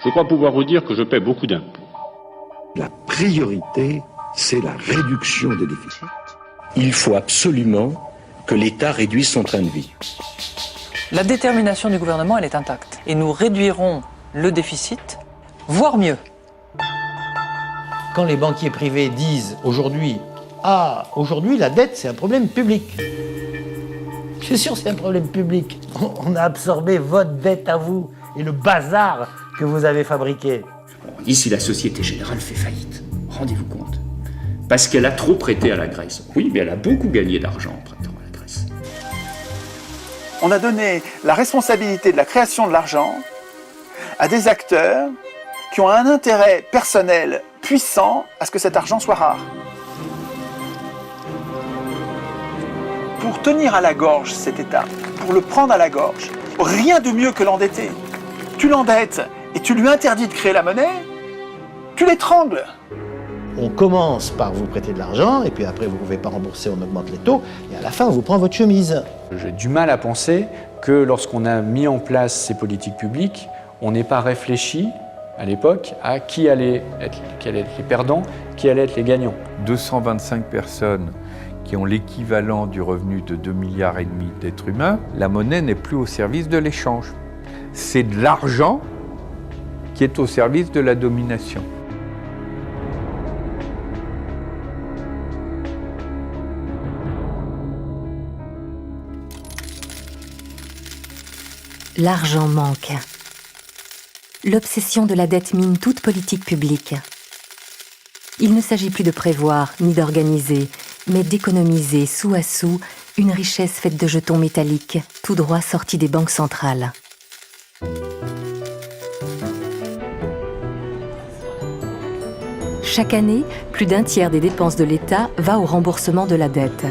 Je crois pouvoir vous dire que je paie beaucoup d'impôts. La priorité, c'est la réduction des déficits. Il faut absolument que l'État réduise son train de vie. La détermination du gouvernement, elle est intacte. Et nous réduirons le déficit, voire mieux. Quand les banquiers privés disent aujourd'hui, aujourd'hui la dette c'est un problème public. Je suis sûr que c'est un problème public. On a absorbé votre dette à vous et le bazar que vous avez fabriqué. On dit si la Société Générale fait faillite, rendez-vous compte. Parce qu'elle a trop prêté à la Grèce. Oui, mais elle a beaucoup gagné d'argent en prêtant à la Grèce. On a donné la responsabilité de la création de l'argent à des acteurs qui ont un intérêt personnel puissant à ce que cet argent soit rare. Pour tenir à la gorge cet État, pour le prendre à la gorge, rien de mieux que l'endetter. Tu l'endettes et tu lui interdis de créer la monnaie, tu l'étrangles. On commence par vous prêter de l'argent, et puis après vous ne pouvez pas rembourser, on augmente les taux, et à la fin on vous prend votre chemise. J'ai du mal à penser que lorsqu'on a mis en place ces politiques publiques, on n'ait pas réfléchi à l'époque à qui allaient être les perdants, qui allaient être les gagnants. 225 personnes qui ont l'équivalent du revenu de 2,5 milliards d'êtres humains, la monnaie n'est plus au service de l'échange. C'est de l'argent qui est au service de la domination. L'argent manque. L'obsession de la dette mine toute politique publique. Il ne s'agit plus de prévoir ni d'organiser, mais d'économiser sou à sou une richesse faite de jetons métalliques, tout droit sortis des banques centrales. Chaque année, plus d'un tiers des dépenses de l'État va au remboursement de la dette.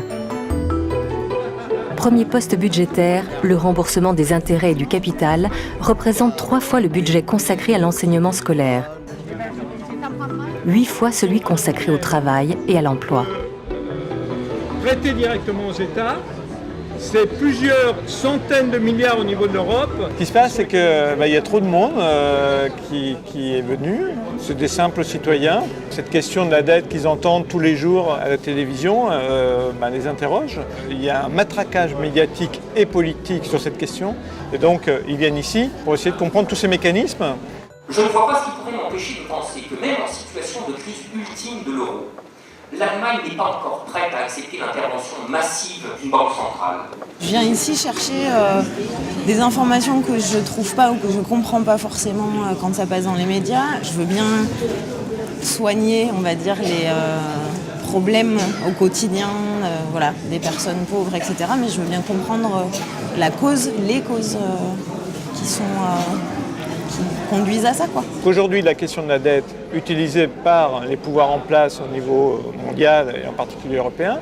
Premier poste budgétaire, le remboursement des intérêts et du capital représente 3 fois le budget consacré à l'enseignement scolaire, 8 fois celui consacré au travail et à l'emploi. Prêter directement aux États, c'est plusieurs centaines de milliards au niveau de l'Europe. Ce qui se passe, c'est qu'il y a trop de monde qui est venu. C'est des simples citoyens. Cette question de la dette qu'ils entendent tous les jours à la télévision les interroge. Il y a un matraquage médiatique et politique sur cette question. Et donc, ils viennent ici pour essayer de comprendre tous ces mécanismes. Je ne vois pas ce qui pourrait m'empêcher de penser que même en situation de crise ultime de l'euro, l'Allemagne n'est pas encore prête à accepter l'intervention massive d'une banque centrale. Je viens ici chercher des informations que je ne trouve pas ou que je ne comprends pas forcément quand ça passe dans les médias. Je veux bien soigner, on va dire, les problèmes au quotidien des personnes pauvres, etc. Mais je veux bien comprendre les causes qui conduisent à ça, quoi. Aujourd'hui, la question de la dette, utilisée par les pouvoirs en place au niveau mondial et en particulier européen,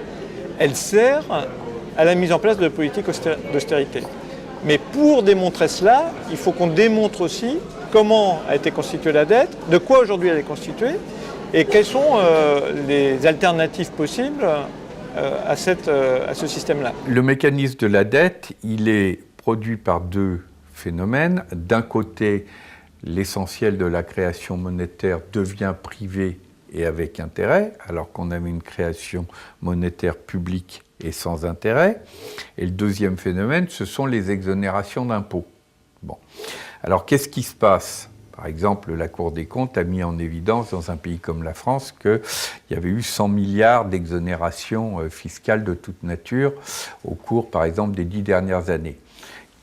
elle sert à la mise en place de politiques d'austérité. Mais pour démontrer cela, il faut qu'on démontre aussi comment a été constituée la dette, de quoi aujourd'hui elle est constituée, et quelles sont les alternatives possibles à ce système-là. Le mécanisme de la dette, il est produit par 2 phénomènes. D'un côté, l'essentiel de la création monétaire devient privé et avec intérêt, alors qu'on avait une création monétaire publique et sans intérêt. Et le deuxième phénomène, ce sont les exonérations d'impôts. Bon. Alors, qu'est-ce qui se passe ? Par exemple, la Cour des comptes a mis en évidence dans un pays comme la France qu'il y avait eu 100 milliards d'exonérations fiscales de toute nature au cours, par exemple, des 10 dernières années.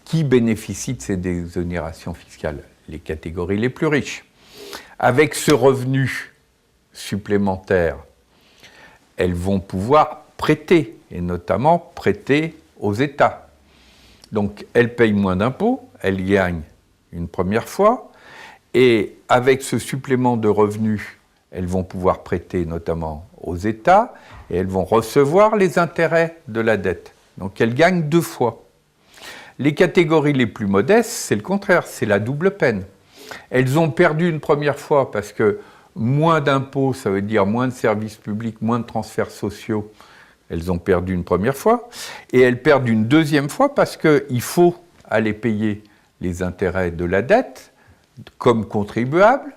Qui bénéficie de ces exonérations fiscales ? Les catégories les plus riches. Avec ce revenu supplémentaire, elles vont pouvoir prêter, et notamment prêter aux États. Donc elles payent moins d'impôts, elles gagnent une première fois, et avec ce supplément de revenus, elles vont pouvoir prêter notamment aux États, et elles vont recevoir les intérêts de la dette. Donc elles gagnent 2 fois. Les catégories les plus modestes, c'est le contraire, c'est la double peine. Elles ont perdu une première fois parce que moins d'impôts, ça veut dire moins de services publics, moins de transferts sociaux. Elles ont perdu une première fois. Et elles perdent une deuxième fois parce qu'il faut aller payer les intérêts de la dette. comme contribuable,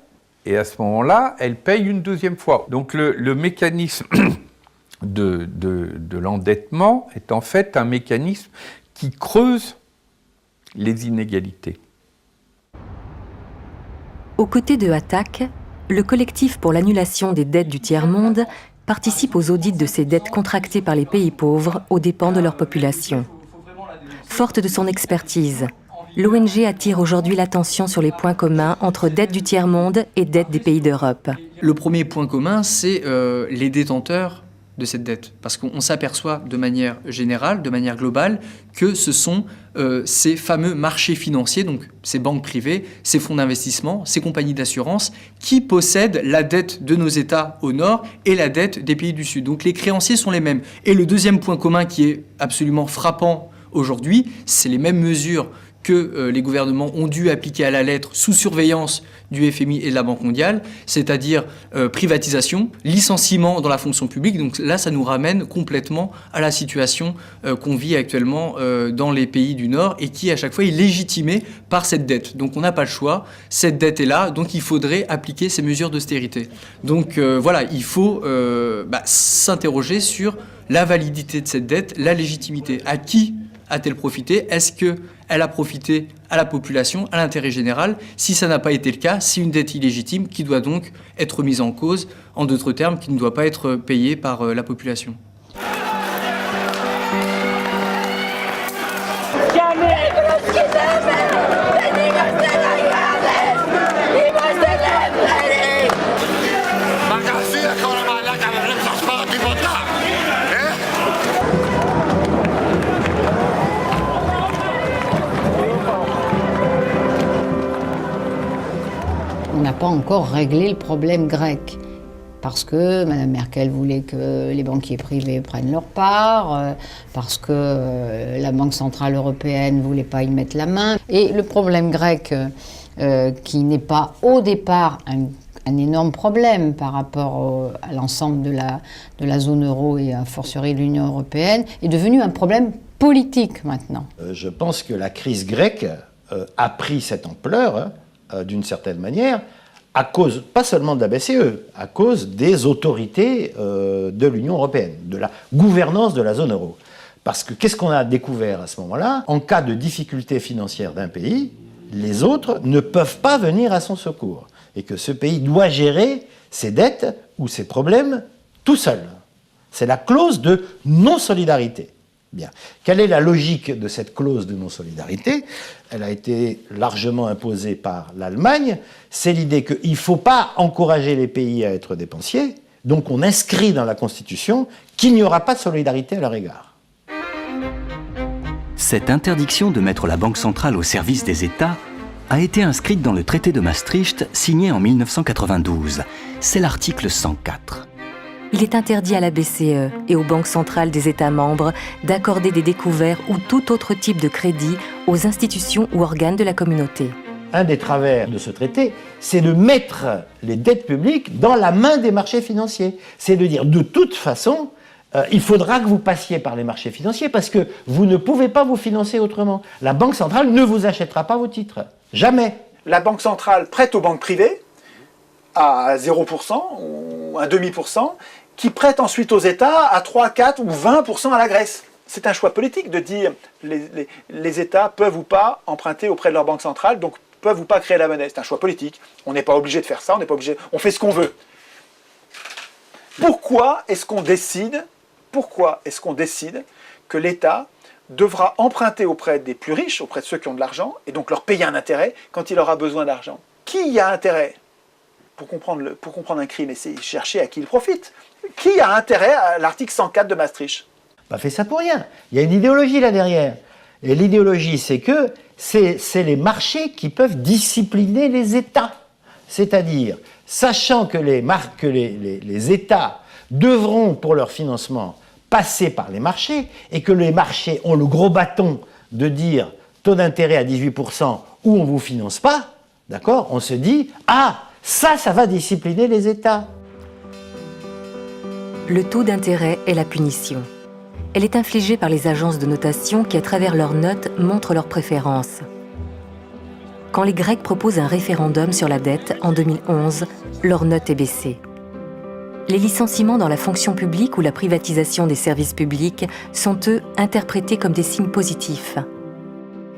et à ce moment-là, elle paye une deuxième fois. Donc le mécanisme de l'endettement est en fait un mécanisme qui creuse les inégalités. Aux côtés de ATTAC, le collectif pour l'annulation des dettes du tiers-monde participe aux audits de ces dettes contractées par les pays pauvres aux dépens de leur population. Forte de son expertise, l'ONG attire aujourd'hui l'attention sur les points communs entre dettes du tiers-monde et dettes des pays d'Europe. Le premier point commun, c'est les détenteurs de cette dette. Parce qu'on s'aperçoit de manière générale, de manière globale, que ce sont ces fameux marchés financiers, donc ces banques privées, ces fonds d'investissement, ces compagnies d'assurance, qui possèdent la dette de nos États au nord et la dette des pays du sud. Donc les créanciers sont les mêmes. Et le deuxième point commun qui est absolument frappant aujourd'hui, c'est les mêmes mesures que les gouvernements ont dû appliquer à la lettre sous surveillance du FMI et de la Banque mondiale, c'est-à-dire privatisation, licenciement dans la fonction publique. Donc là, ça nous ramène complètement à la situation qu'on vit actuellement dans les pays du Nord et qui, à chaque fois, est légitimée par cette dette. Donc on n'a pas le choix, cette dette est là, donc il faudrait appliquer ces mesures d'austérité. Donc voilà, il faut s'interroger sur la validité de cette dette, la légitimité. À qui a-t-elle profité? Est-ce qu'elle a profité à la population, à l'intérêt général? Si ça n'a pas été le cas, c'est une dette illégitime qui doit donc être mise en cause, en d'autres termes, qui ne doit pas être payée par la population. On n'a pas encore réglé le problème grec, parce que Mme Merkel voulait que les banquiers privés prennent leur part, parce que la Banque Centrale Européenne ne voulait pas y mettre la main. Et le problème grec, qui n'est pas au départ un énorme problème par rapport à l'ensemble de la zone euro et a fortiori de l'Union européenne, est devenu un problème politique maintenant. Je pense que la crise grecque a pris cette ampleur, d'une certaine manière, à cause, pas seulement de la BCE, à cause des autorités de l'Union européenne, de la gouvernance de la zone euro. Parce que qu'est-ce qu'on a découvert à ce moment-là? En cas de difficulté financière d'un pays, les autres ne peuvent pas venir à son secours. Et que ce pays doit gérer ses dettes ou ses problèmes tout seul. C'est la clause de non-solidarité. Bien. Quelle est la logique de cette clause de non-solidarité? Elle a été largement imposée par l'Allemagne. C'est l'idée qu'il ne faut pas encourager les pays à être dépensiers, donc on inscrit dans la Constitution qu'il n'y aura pas de solidarité à leur égard. Cette interdiction de mettre la Banque centrale au service des États a été inscrite dans le traité de Maastricht signé en 1992. C'est l'article 104. Il est interdit à la BCE et aux banques centrales des États membres d'accorder des découverts ou tout autre type de crédit aux institutions ou organes de la communauté. Un des travers de ce traité, c'est de mettre les dettes publiques dans la main des marchés financiers. C'est de dire, de toute façon, il faudra que vous passiez par les marchés financiers parce que vous ne pouvez pas vous financer autrement. La Banque centrale ne vous achètera pas vos titres. Jamais. La Banque centrale prête aux banques privées à 0% ou à 0,5%, qui prête ensuite aux États à 3, 4 ou 20% à la Grèce. C'est un choix politique de dire les États peuvent ou pas emprunter auprès de leur banque centrale, donc peuvent ou pas créer la monnaie. C'est un choix politique. On n'est pas obligé de faire ça, on n'est pas obligé, on fait ce qu'on veut. Pourquoi est-ce qu'on décide que l'État devra emprunter auprès des plus riches, auprès de ceux qui ont de l'argent, et donc leur payer un intérêt quand il aura besoin d'argent? Qui y a intérêt? Pour comprendre un crime, essayez de chercher à qui il profite. Qui a intérêt à l'article 104 de Maastricht? Pas fait ça pour rien. Il y a une idéologie là derrière. Et l'idéologie, c'est que c'est les marchés qui peuvent discipliner les États. C'est-à-dire, sachant que les États devront, pour leur financement, passer par les marchés, et que les marchés ont le gros bâton de dire taux d'intérêt à 18% ou on ne vous finance pas, d'accord? On se dit, ah, ça va discipliner les États. Le taux d'intérêt est la punition. Elle est infligée par les agences de notation qui, à travers leurs notes, montrent leurs préférences. Quand les Grecs proposent un référendum sur la dette en 2011, leur note est baissée. Les licenciements dans la fonction publique ou la privatisation des services publics sont, eux, interprétés comme des signes positifs.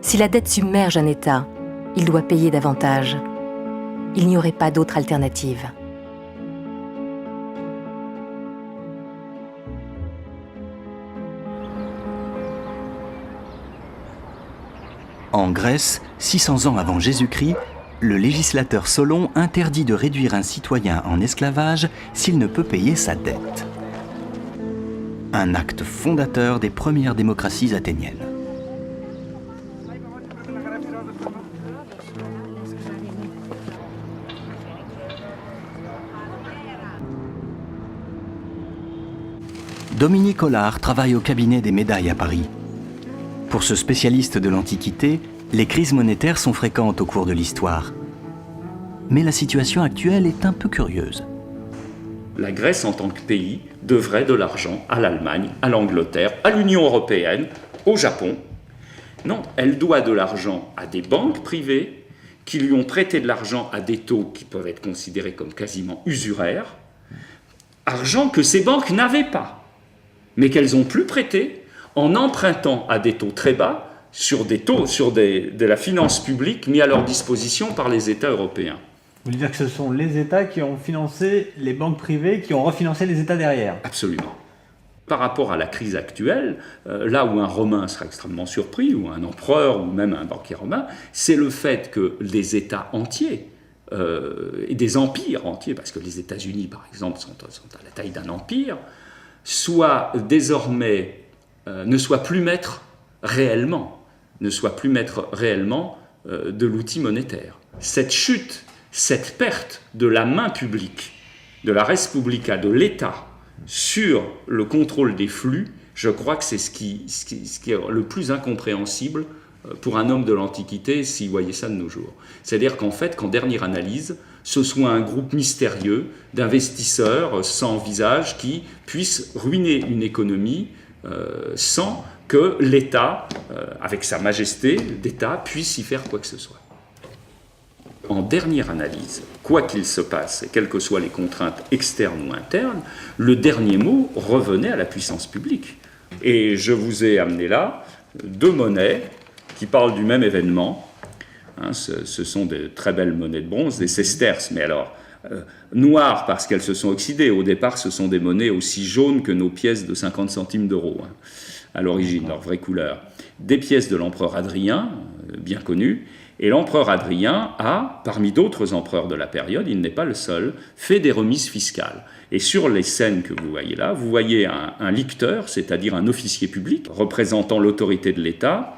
Si la dette submerge un État, il doit payer davantage. Il n'y aurait pas d'autre alternative. En Grèce, 600 ans avant Jésus-Christ, le législateur Solon interdit de réduire un citoyen en esclavage s'il ne peut payer sa dette. Un acte fondateur des premières démocraties athéniennes. Dominique Hollard travaille au cabinet des médailles à Paris. Pour ce spécialiste de l'Antiquité, les crises monétaires sont fréquentes au cours de l'histoire. Mais la situation actuelle est un peu curieuse. La Grèce, en tant que pays, devrait de l'argent à l'Allemagne, à l'Angleterre, à l'Union européenne, au Japon. Non, elle doit de l'argent à des banques privées qui lui ont prêté de l'argent à des taux qui peuvent être considérés comme quasiment usuraires, argent que ces banques n'avaient pas, mais qu'elles ont pu prêter en empruntant à des taux très bas sur de la finance publique mis à leur disposition par les États européens. Vous voulez dire que ce sont les États qui ont financé les banques privées, qui ont refinancé les États derrière? Absolument. Par rapport à la crise actuelle, là où un Romain sera extrêmement surpris, ou un empereur, ou même un banquier romain, c'est le fait que les États entiers, et des empires entiers, parce que les États-Unis, par exemple, sont à la taille d'un empire, soient désormais, ne soient plus maîtres réellement de l'outil monétaire. Cette chute, cette perte de la main publique, de la res publica, de l'État, sur le contrôle des flux, je crois que c'est ce qui est le plus incompréhensible pour un homme de l'Antiquité s'il voyait ça de nos jours. C'est-à-dire qu'en fait, qu'en dernière analyse, ce soit un groupe mystérieux d'investisseurs sans visage qui puisse ruiner une économie sans que l'État, avec sa majesté d'État, puisse y faire quoi que ce soit. En dernière analyse, quoi qu'il se passe, et quelles que soient les contraintes externes ou internes, le dernier mot revenait à la puissance publique. Et je vous ai amené là deux monnaies qui parlent du même événement. Ce sont de très belles monnaies de bronze, des sesterces, mais alors noires parce qu'elles se sont oxydées. Au départ, ce sont des monnaies aussi jaunes que nos pièces de 50 centimes d'euros, à l'origine, leur vraie couleur. Des pièces de l'empereur Hadrien, bien connues. Et l'empereur Hadrien a, parmi d'autres empereurs de la période, il n'est pas le seul, fait des remises fiscales. Et sur les scènes que vous voyez là, vous voyez un licteur, c'est-à-dire un officier public, représentant l'autorité de l'État,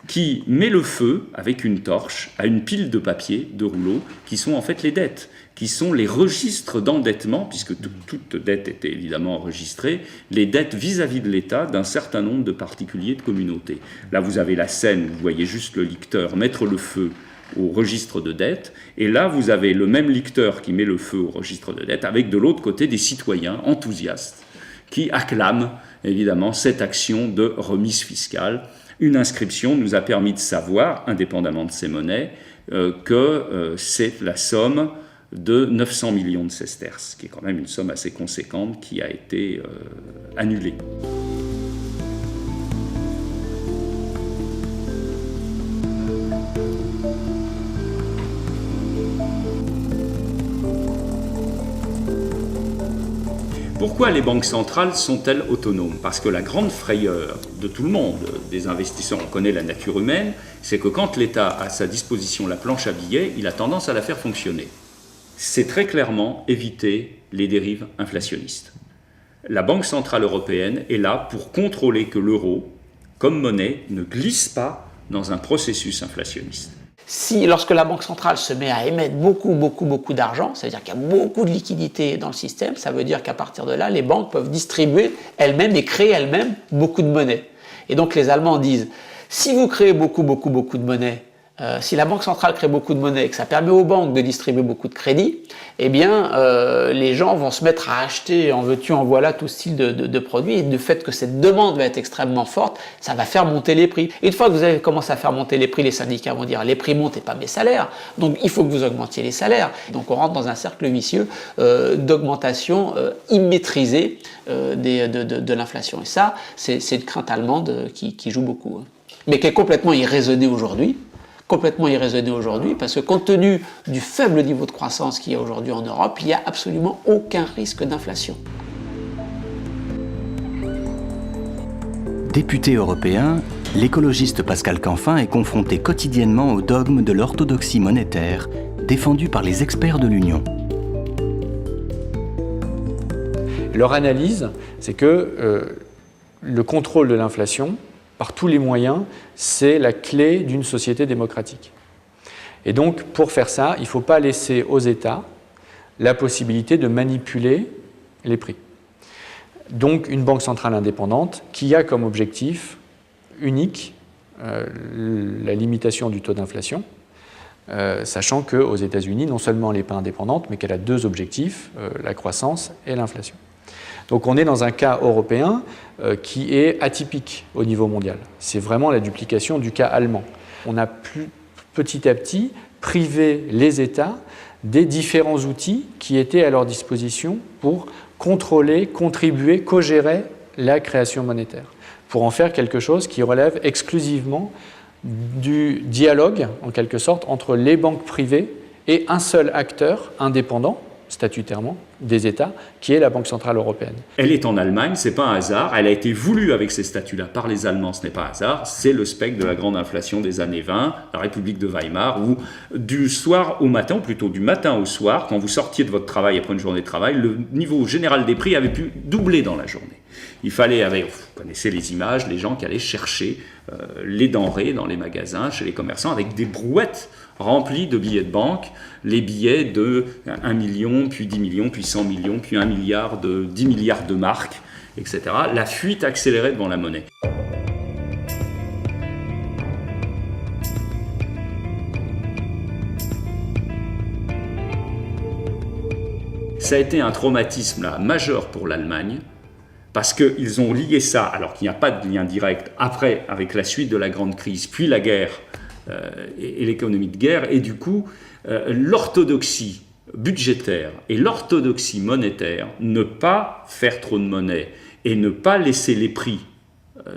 qui met le feu avec une torche à une pile de papier, de rouleaux, qui sont en fait les dettes, qui sont les registres d'endettement, puisque toute dette était évidemment enregistrée, les dettes vis-à-vis de l'État d'un certain nombre de particuliers de communautés. Là, vous avez la scène, vous voyez juste le licteur mettre le feu au registre de dettes, et là, vous avez le même licteur qui met le feu au registre de dettes, avec de l'autre côté des citoyens enthousiastes qui acclament évidemment cette action de remise fiscale. Une inscription nous a permis de savoir, indépendamment de ces monnaies, que c'est la somme de 900 millions de sesterces, qui est quand même une somme assez conséquente qui a été annulée. Pourquoi les banques centrales sont-elles autonomes? Parce que la grande frayeur de tout le monde, des investisseurs, on connaît la nature humaine, c'est que quand l'État a à sa disposition la planche à billets, il a tendance à la faire fonctionner. C'est très clairement éviter les dérives inflationnistes. La Banque centrale européenne est là pour contrôler que l'euro, comme monnaie, ne glisse pas dans un processus inflationniste. Si, lorsque la Banque centrale se met à émettre beaucoup d'argent, ça veut dire qu'il y a beaucoup de liquidités dans le système, ça veut dire qu'à partir de là, les banques peuvent distribuer elles-mêmes et créer elles-mêmes beaucoup de monnaie. Et donc les Allemands disent, si vous créez beaucoup de monnaie, Si la Banque centrale crée beaucoup de monnaie et que ça permet aux banques de distribuer beaucoup de crédits, eh bien, les gens vont se mettre à acheter en veux-tu, en voilà tout style de produits. Et du fait que cette demande va être extrêmement forte, ça va faire monter les prix. Et une fois que vous avez commencé à faire monter les prix, les syndicats vont dire les prix montent et pas mes salaires. Donc il faut que vous augmentiez les salaires. Donc on rentre dans un cercle vicieux d'augmentation immaîtrisée de l'inflation. Et ça, c'est une crainte allemande qui joue beaucoup, hein. Mais qui est complètement irraisonnée aujourd'hui. Parce que compte tenu du faible niveau de croissance qu'il y a aujourd'hui en Europe, il n'y a absolument aucun risque d'inflation. Député européen, l'écologiste Pascal Canfin est confronté quotidiennement au dogme de l'orthodoxie monétaire, défendu par les experts de l'Union. Leur analyse, c'est que le contrôle de l'inflation, par tous les moyens, c'est la clé d'une société démocratique. Et donc, pour faire ça, il ne faut pas laisser aux États la possibilité de manipuler les prix. Donc, une banque centrale indépendante qui a comme objectif unique la limitation du taux d'inflation, sachant qu'aux États-Unis, non seulement elle n'est pas indépendante, mais qu'elle a deux objectifs, la croissance et l'inflation. Donc on est dans un cas européen qui est atypique au niveau mondial. C'est vraiment la duplication du cas allemand. On a petit à petit privé les États des différents outils qui étaient à leur disposition pour contrôler, contribuer, co-gérer la création monétaire, pour en faire quelque chose qui relève exclusivement du dialogue, en quelque sorte, entre les banques privées et un seul acteur indépendant, statutairement, des États, qui est la Banque centrale européenne. Elle est en Allemagne, c'est pas un hasard, elle a été voulue avec ces statuts-là par les Allemands, ce n'est pas un hasard, c'est le spectre de la grande inflation des années 20, la République de Weimar, où du soir au matin, ou plutôt du matin au soir, quand vous sortiez de votre travail après une journée de travail, le niveau général des prix avait pu doubler dans la journée. Il fallait, vous connaissez les images, les gens qui allaient chercher les denrées dans les magasins, chez les commerçants, avec des brouettes remplies de billets de banque, les billets de 1 million, puis 10 millions, puis 100 millions, puis 1 milliard, 10 milliards de marques, etc. La fuite accélérée devant la monnaie. Ça a été un traumatisme là, majeur pour l'Allemagne, parce qu'ils ont lié ça, alors qu'il n'y a pas de lien direct, après, avec la suite de la grande crise, puis la guerre et l'économie de guerre, et du coup, l'orthodoxie budgétaire et l'orthodoxie monétaire, ne pas faire trop de monnaie et ne pas laisser les prix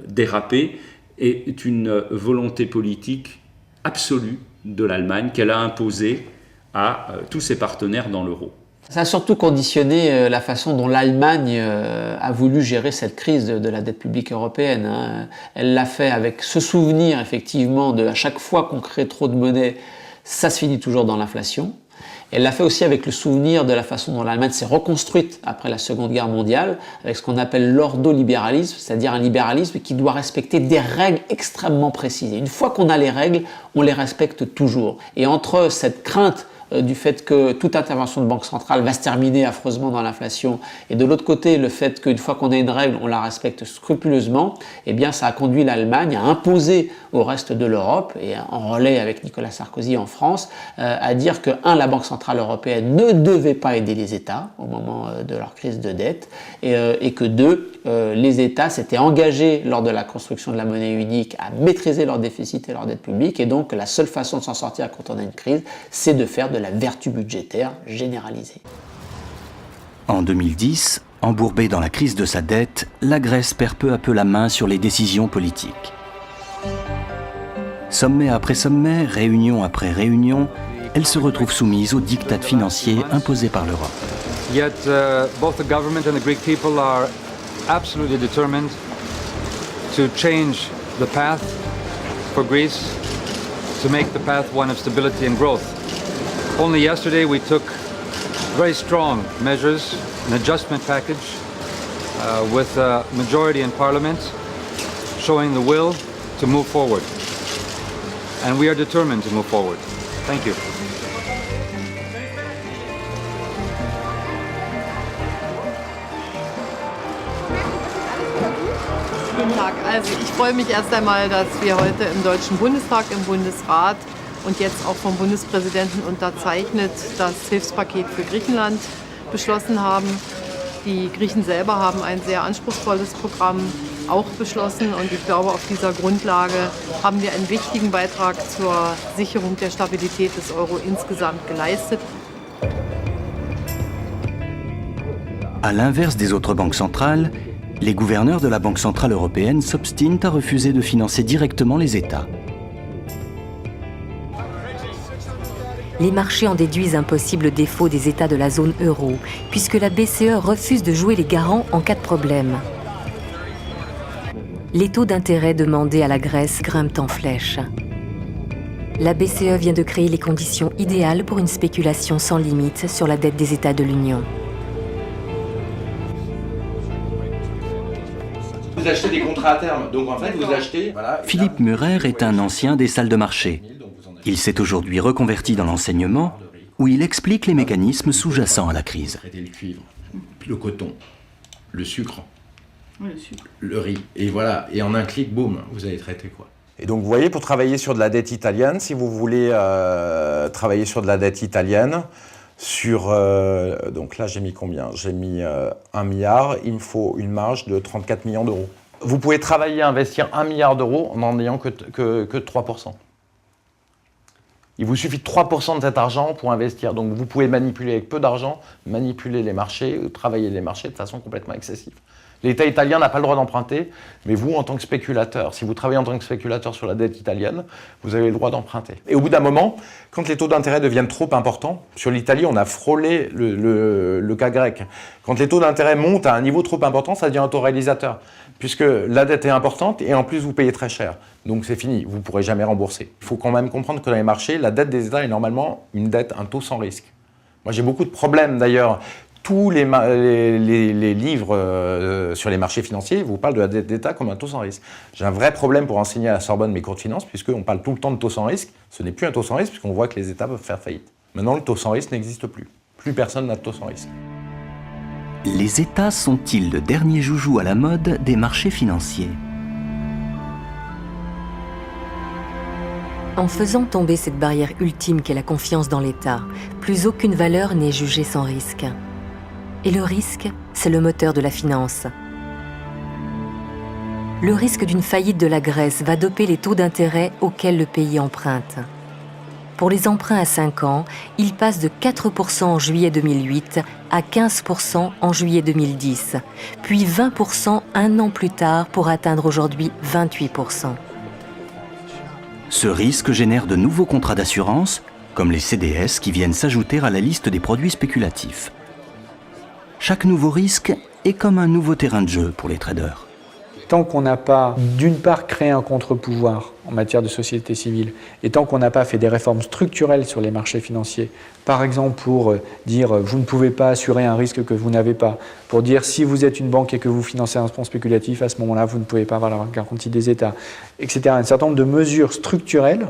déraper, est une volonté politique absolue de l'Allemagne qu'elle a imposée à tous ses partenaires dans l'euro. Ça a surtout conditionné la façon dont l'Allemagne a voulu gérer cette crise de la dette publique européenne, hein. Elle l'a fait avec ce souvenir, effectivement, de à chaque fois qu'on crée trop de monnaie, ça se finit toujours dans l'inflation. Elle l'a fait aussi avec le souvenir de la façon dont l'Allemagne s'est reconstruite après la Seconde Guerre mondiale, avec ce qu'on appelle l'ordolibéralisme, c'est-à-dire un libéralisme qui doit respecter des règles extrêmement précises. Et une fois qu'on a les règles, on les respecte toujours. Et entre cette crainte du fait que toute intervention de banque centrale va se terminer affreusement dans l'inflation, et de l'autre côté, le fait qu'une fois qu'on a une règle, on la respecte scrupuleusement, eh bien ça a conduit l'Allemagne à imposer au reste de l'Europe, et en relais avec Nicolas Sarkozy en France, à dire que, la Banque centrale européenne ne devait pas aider les États au moment de leur crise de dette, et que deux, les États s'étaient engagés lors de la construction de la monnaie unique à maîtriser leur déficit et leur dette publique, et donc la seule façon de s'en sortir quand on a une crise, c'est de faire de la vertu budgétaire généralisée. En 2010, embourbée dans la crise de sa dette, la Grèce perd peu à peu la main sur les décisions politiques. Sommet après sommet, réunion après réunion, elle se retrouve soumise aux diktats financiers imposés par l'Europe. Yet both the government and the Greek people are absolutely determined to change the path for Greece, to make the path one of stability and growth. Only yesterday we took very strong measures, an adjustment package with a majority in Parliament showing the will to move forward. And we are determined to move forward. Thank you. Guten Tag. Also ich freue mich erst einmal, dass wir heute im Deutschen Bundestag, im Bundesrat und jetzt auch vom Bundespräsidenten unterzeichnet, das Hilfspaket für Griechenland beschlossen haben. Die Griechen selber haben ein sehr anspruchsvolles Programm auch beschlossen und ich glaube, auf dieser Grundlage haben wir einen wichtigen Beitrag zur Sicherung der Stabilität des Euro insgesamt geleistet. À l'inverse des autres banques centrales, les gouverneurs de la Banque centrale européenne s'obstinent à refuser de financer directement les États. Les marchés en déduisent un possible défaut des États de la zone euro, puisque la BCE refuse de jouer les garants en cas de problème. Les taux d'intérêt demandés à la Grèce grimpent en flèche. La BCE vient de créer les conditions idéales pour une spéculation sans limite sur la dette des États de l'Union. Vous achetez des contrats à terme, donc en fait vous achetez... Voilà, Philippe Murer est un ancien des salles de marché. Il s'est aujourd'hui reconverti dans l'enseignement, où il explique les mécanismes sous-jacents à la crise. Le cuivre, le coton, le sucre, le riz, et voilà, et en un clic, boum, vous avez traité quoi. Et donc vous voyez, pour travailler sur de la dette italienne, si vous voulez travailler sur de la dette italienne, donc là j'ai mis combien? J'ai mis 1 milliard, il me faut une marge de 34 millions d'euros. Vous pouvez travailler, investir 1 milliard d'euros en n'en ayant que 3%. Il vous suffit de 3% de cet argent pour investir. Donc vous pouvez manipuler avec peu d'argent, manipuler les marchés, travailler les marchés de façon complètement excessive. L'État italien n'a pas le droit d'emprunter, mais vous, en tant que spéculateur, si vous travaillez en tant que spéculateur sur la dette italienne, vous avez le droit d'emprunter. Et au bout d'un moment, quand les taux d'intérêt deviennent trop importants, sur l'Italie, on a frôlé le cas grec. Quand les taux d'intérêt montent à un niveau trop important, ça devient autoréalisateur, puisque la dette est importante et en plus vous payez très cher. Donc c'est fini, vous ne pourrez jamais rembourser. Il faut quand même comprendre que dans les marchés, la dette des États est normalement un taux sans risque. Moi j'ai beaucoup de problèmes d'ailleurs. Tous les livres sur les marchés financiers vous parlent de la dette d'État comme un taux sans risque. J'ai un vrai problème pour enseigner à la Sorbonne mes cours de finance, puisqu'on parle tout le temps de taux sans risque. Ce n'est plus un taux sans risque, puisqu'on voit que les États peuvent faire faillite. Maintenant, le taux sans risque n'existe plus. Plus personne n'a de taux sans risque. Les États sont-ils le dernier joujou à la mode des marchés financiers? En faisant tomber cette barrière ultime qu'est la confiance dans l'État, plus aucune valeur n'est jugée sans risque. Et le risque, c'est le moteur de la finance. Le risque d'une faillite de la Grèce va doper les taux d'intérêt auxquels le pays emprunte. Pour les emprunts à 5 ans, ils passent de 4% en juillet 2008 à 15% en juillet 2010, puis 20% un an plus tard pour atteindre aujourd'hui 28%. Ce risque génère de nouveaux contrats d'assurance, comme les CDS qui viennent s'ajouter à la liste des produits spéculatifs. Chaque nouveau risque est comme un nouveau terrain de jeu pour les traders. Tant qu'on n'a pas, d'une part, créé un contre-pouvoir en matière de société civile, et tant qu'on n'a pas fait des réformes structurelles sur les marchés financiers, par exemple pour dire vous ne pouvez pas assurer un risque que vous n'avez pas, pour dire si vous êtes une banque et que vous financez un fonds spéculatif, à ce moment-là, vous ne pouvez pas avoir la garantie des États, etc. Un certain nombre de mesures structurelles,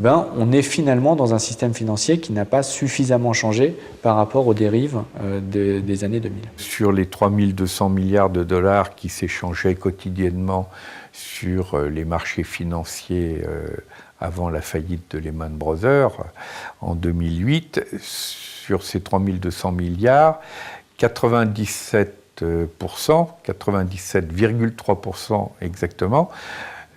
on est finalement dans un système financier qui n'a pas suffisamment changé par rapport aux dérives des années 2000. Sur les 3200 milliards de dollars qui s'échangeaient quotidiennement sur les marchés financiers avant la faillite de Lehman Brothers en 2008, sur ces 3200 milliards, 97,3% exactement,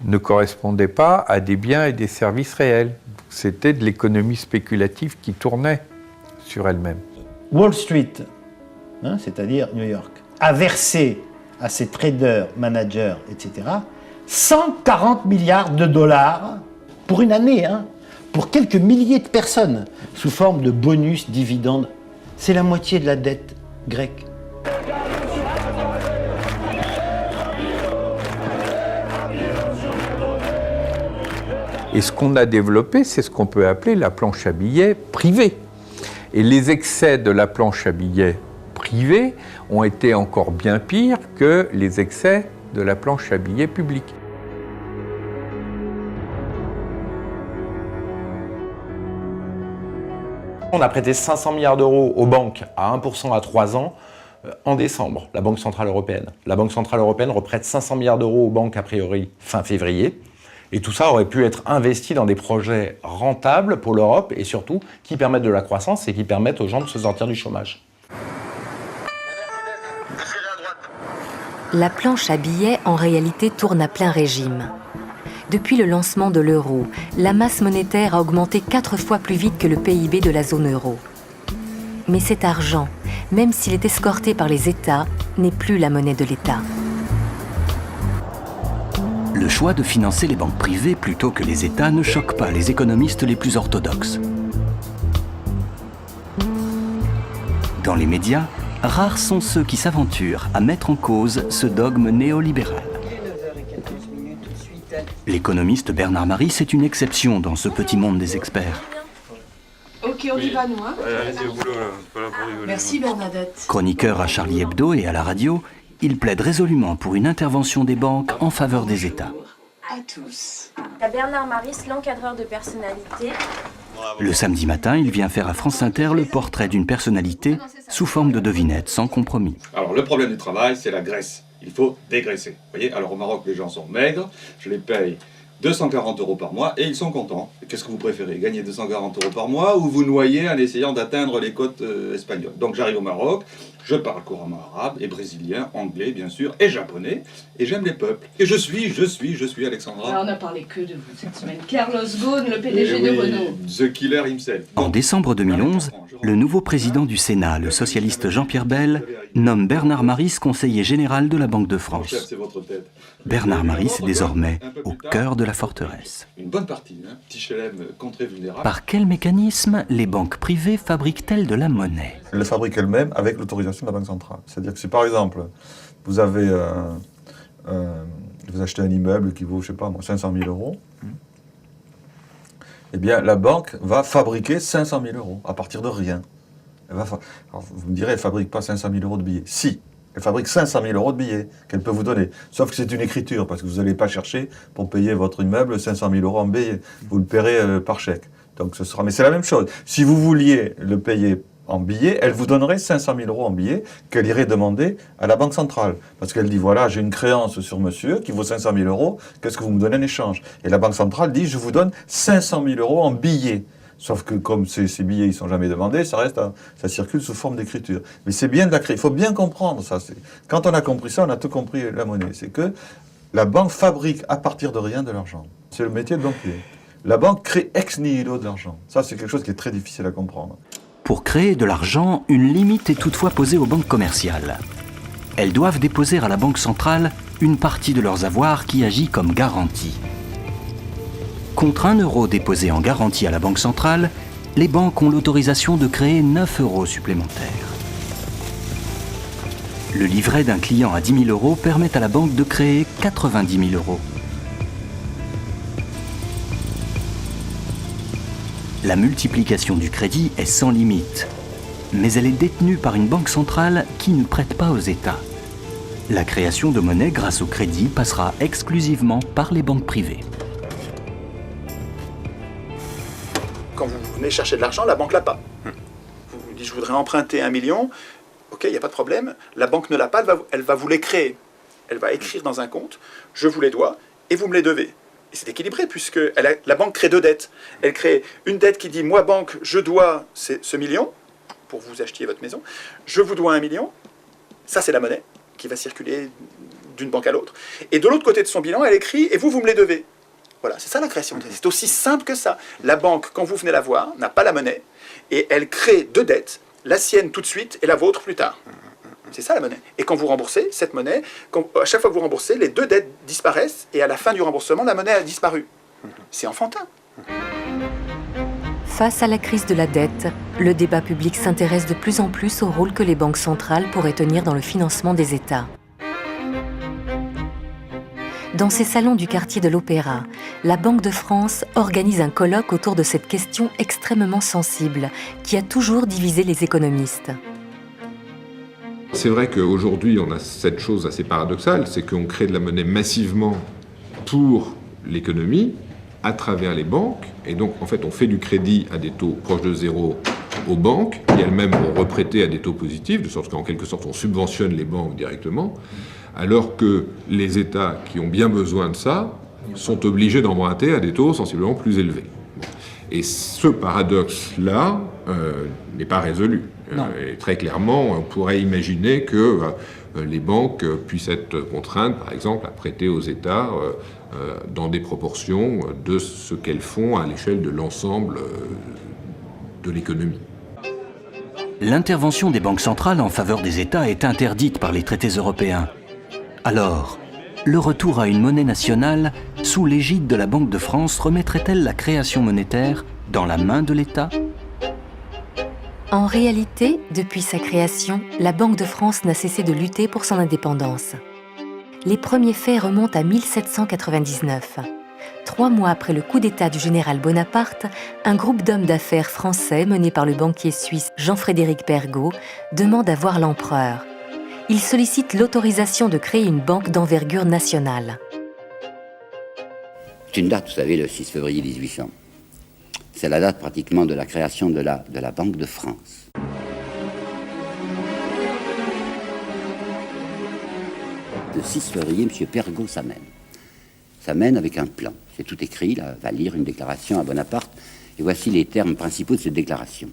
ne correspondait pas à des biens et des services réels. C'était de l'économie spéculative qui tournait sur elle-même. Wall Street, c'est-à-dire New York, a versé à ses traders, managers, etc., 140 milliards de dollars pour une année, pour quelques milliers de personnes, sous forme de bonus, dividendes. C'est la moitié de la dette grecque. Et ce qu'on a développé, c'est ce qu'on peut appeler la planche à billets privée. Et les excès de la planche à billets privée ont été encore bien pires que les excès de la planche à billets publique. On a prêté 500 milliards d'euros aux banques à 1% à 3 ans en décembre, la Banque centrale européenne. La Banque centrale européenne reprête 500 milliards d'euros aux banques a priori fin février. Et tout ça aurait pu être investi dans des projets rentables pour l'Europe et surtout qui permettent de la croissance et qui permettent aux gens de se sortir du chômage. La planche à billets, en réalité, tourne à plein régime. Depuis le lancement de l'euro, la masse monétaire a augmenté 4 fois plus vite que le PIB de la zone euro. Mais cet argent, même s'il est escorté par les États, n'est plus la monnaie de l'État. Le choix de financer les banques privées plutôt que les États ne choque pas les économistes les plus orthodoxes. Dans les médias, rares sont ceux qui s'aventurent à mettre en cause ce dogme néolibéral. L'économiste Bernard Maris est une exception dans ce petit monde des experts. Ok, on y va, nous. Hein. Allez-y au boulot, là. Pas là pour rigoler. Merci, Bernadette. Chroniqueur à Charlie Hebdo et à la radio, il plaide résolument pour une intervention des banques en faveur des États. À tous. À Bernard Maris, l'encadreur de personnalité. Le samedi matin, il vient faire à France Inter le portrait d'une personnalité sous forme de devinette, sans compromis. Alors, le problème du travail, c'est la graisse. Il faut dégraisser. Vous voyez, alors au Maroc, les gens sont maigres, je les paye 240 € par mois et ils sont contents. Qu'est-ce que vous préférez, gagner 240 € par mois ou vous noyer en essayant d'atteindre les côtes espagnoles? Donc j'arrive au Maroc, je parle couramment arabe et brésilien, anglais bien sûr, et japonais, et j'aime les peuples. Et je suis Alexandra. Alors, on n'a parlé que de vous cette semaine. Carlos Ghosn, le PDG de Renault. The killer himself. En décembre 2011, le nouveau président du Sénat, le socialiste Jean-Pierre Bel, nomme Bernard Maris conseiller général de la Banque de France. Bernard Maris est désormais au cœur de la forteresse. Une bonne partie, hein, petit chelem contré vulnérable. Par quel mécanisme les banques privées fabriquent-elles de la monnaie? Elles le fabriquent elles-mêmes avec l'autorisation de la Banque centrale. C'est-à-dire que si par exemple, vous avez vous achetez un immeuble qui vaut, je sais pas, 500 000 €, eh bien la banque va fabriquer 500 000 € à partir de rien. Alors, vous me direz, elle ne fabrique pas 500 000 € de billets. Si, elle fabrique 500 000 € de billets qu'elle peut vous donner. Sauf que c'est une écriture, parce que vous n'allez pas chercher pour payer votre immeuble 500 000 € en billets. Vous le paierez par chèque. Donc ce sera. Mais c'est la même chose. Si vous vouliez le payer en billets, elle vous donnerait 500 000 € en billets qu'elle irait demander à la Banque centrale. Parce qu'elle dit, voilà, j'ai une créance sur monsieur qui vaut 500 000 €, qu'est-ce que vous me donnez en échange? Et la Banque centrale dit, je vous donne 500 000 € en billets. Sauf que comme ces billets, ils ne sont jamais demandés, ça circule sous forme d'écriture. Mais c'est bien de la créer. Il faut bien comprendre ça. Quand on a compris ça, on a tout compris la monnaie. C'est que la banque fabrique à partir de rien de l'argent. C'est le métier de banquier. La banque crée ex nihilo de l'argent. Ça, c'est quelque chose qui est très difficile à comprendre. Pour créer de l'argent, une limite est toutefois posée aux banques commerciales. Elles doivent déposer à la Banque centrale une partie de leurs avoirs qui agit comme garantie. Contre 1 € déposé en garantie à la Banque centrale, les banques ont l'autorisation de créer 9 € supplémentaires. Le livret d'un client à 10 000 € permet à la banque de créer 90 000 €. La multiplication du crédit est sans limite, mais elle est détenue par une banque centrale qui ne prête pas aux États. La création de monnaie grâce au crédit passera exclusivement par les banques privées. Quand vous venez chercher de l'argent, la banque l'a pas. Vous dites, je voudrais emprunter 1 million, ok, il n'y a pas de problème, la banque ne l'a pas, elle va vous les créer. Elle va écrire dans un compte, je vous les dois, et vous me les devez. Et c'est équilibré, puisque la banque crée 2 dettes. Elle crée une dette qui dit, moi banque, je dois ce million, pour vous achetiez votre maison, je vous dois 1 million, ça c'est la monnaie, qui va circuler d'une banque à l'autre. Et de l'autre côté de son bilan, elle écrit, et vous me les devez. Voilà, c'est ça la création. C'est aussi simple que ça. La banque, quand vous venez la voir, n'a pas la monnaie, et elle crée 2 dettes, la sienne tout de suite, et la vôtre plus tard. C'est ça la monnaie. Et quand vous remboursez cette monnaie, à chaque fois que vous remboursez, les 2 dettes disparaissent, et à la fin du remboursement, la monnaie a disparu. C'est enfantin. Face à la crise de la dette, le débat public s'intéresse de plus en plus au rôle que les banques centrales pourraient tenir dans le financement des États. Dans ses salons du quartier de l'Opéra, la Banque de France organise un colloque autour de cette question extrêmement sensible qui a toujours divisé les économistes. C'est vrai qu'aujourd'hui, on a cette chose assez paradoxale, c'est qu'on crée de la monnaie massivement pour l'économie, à travers les banques, et donc en fait on fait du crédit à des taux proches de zéro aux banques, qui elles-mêmes vont reprêter à des taux positifs, de sorte qu'en quelque sorte on subventionne les banques directement, alors que les États qui ont bien besoin de ça sont obligés d'emprunter à des taux sensiblement plus élevés. Et ce paradoxe-là n'est pas résolu. Et très clairement, on pourrait imaginer que les banques puissent être contraintes, par exemple, à prêter aux États dans des proportions de ce qu'elles font à l'échelle de l'ensemble de l'économie. L'intervention des banques centrales en faveur des États est interdite par les traités européens. Alors, le retour à une monnaie nationale sous l'égide de la Banque de France remettrait-elle la création monétaire dans la main de l'État ? En réalité, depuis sa création, la Banque de France n'a cessé de lutter pour son indépendance. Les premiers faits remontent à 1799. 3 mois après le coup d'État du général Bonaparte, un groupe d'hommes d'affaires français mené par le banquier suisse Jean-Frédéric Pergaud demande à voir l'empereur. Il sollicite l'autorisation de créer une banque d'envergure nationale. C'est une date, vous savez, le 6 février 1800. C'est la date pratiquement de la création de la Banque de France. Le 6 février, M. Pergaud s'amène avec un plan. C'est tout écrit, là, va lire une déclaration à Bonaparte, et voici les termes principaux de cette déclaration.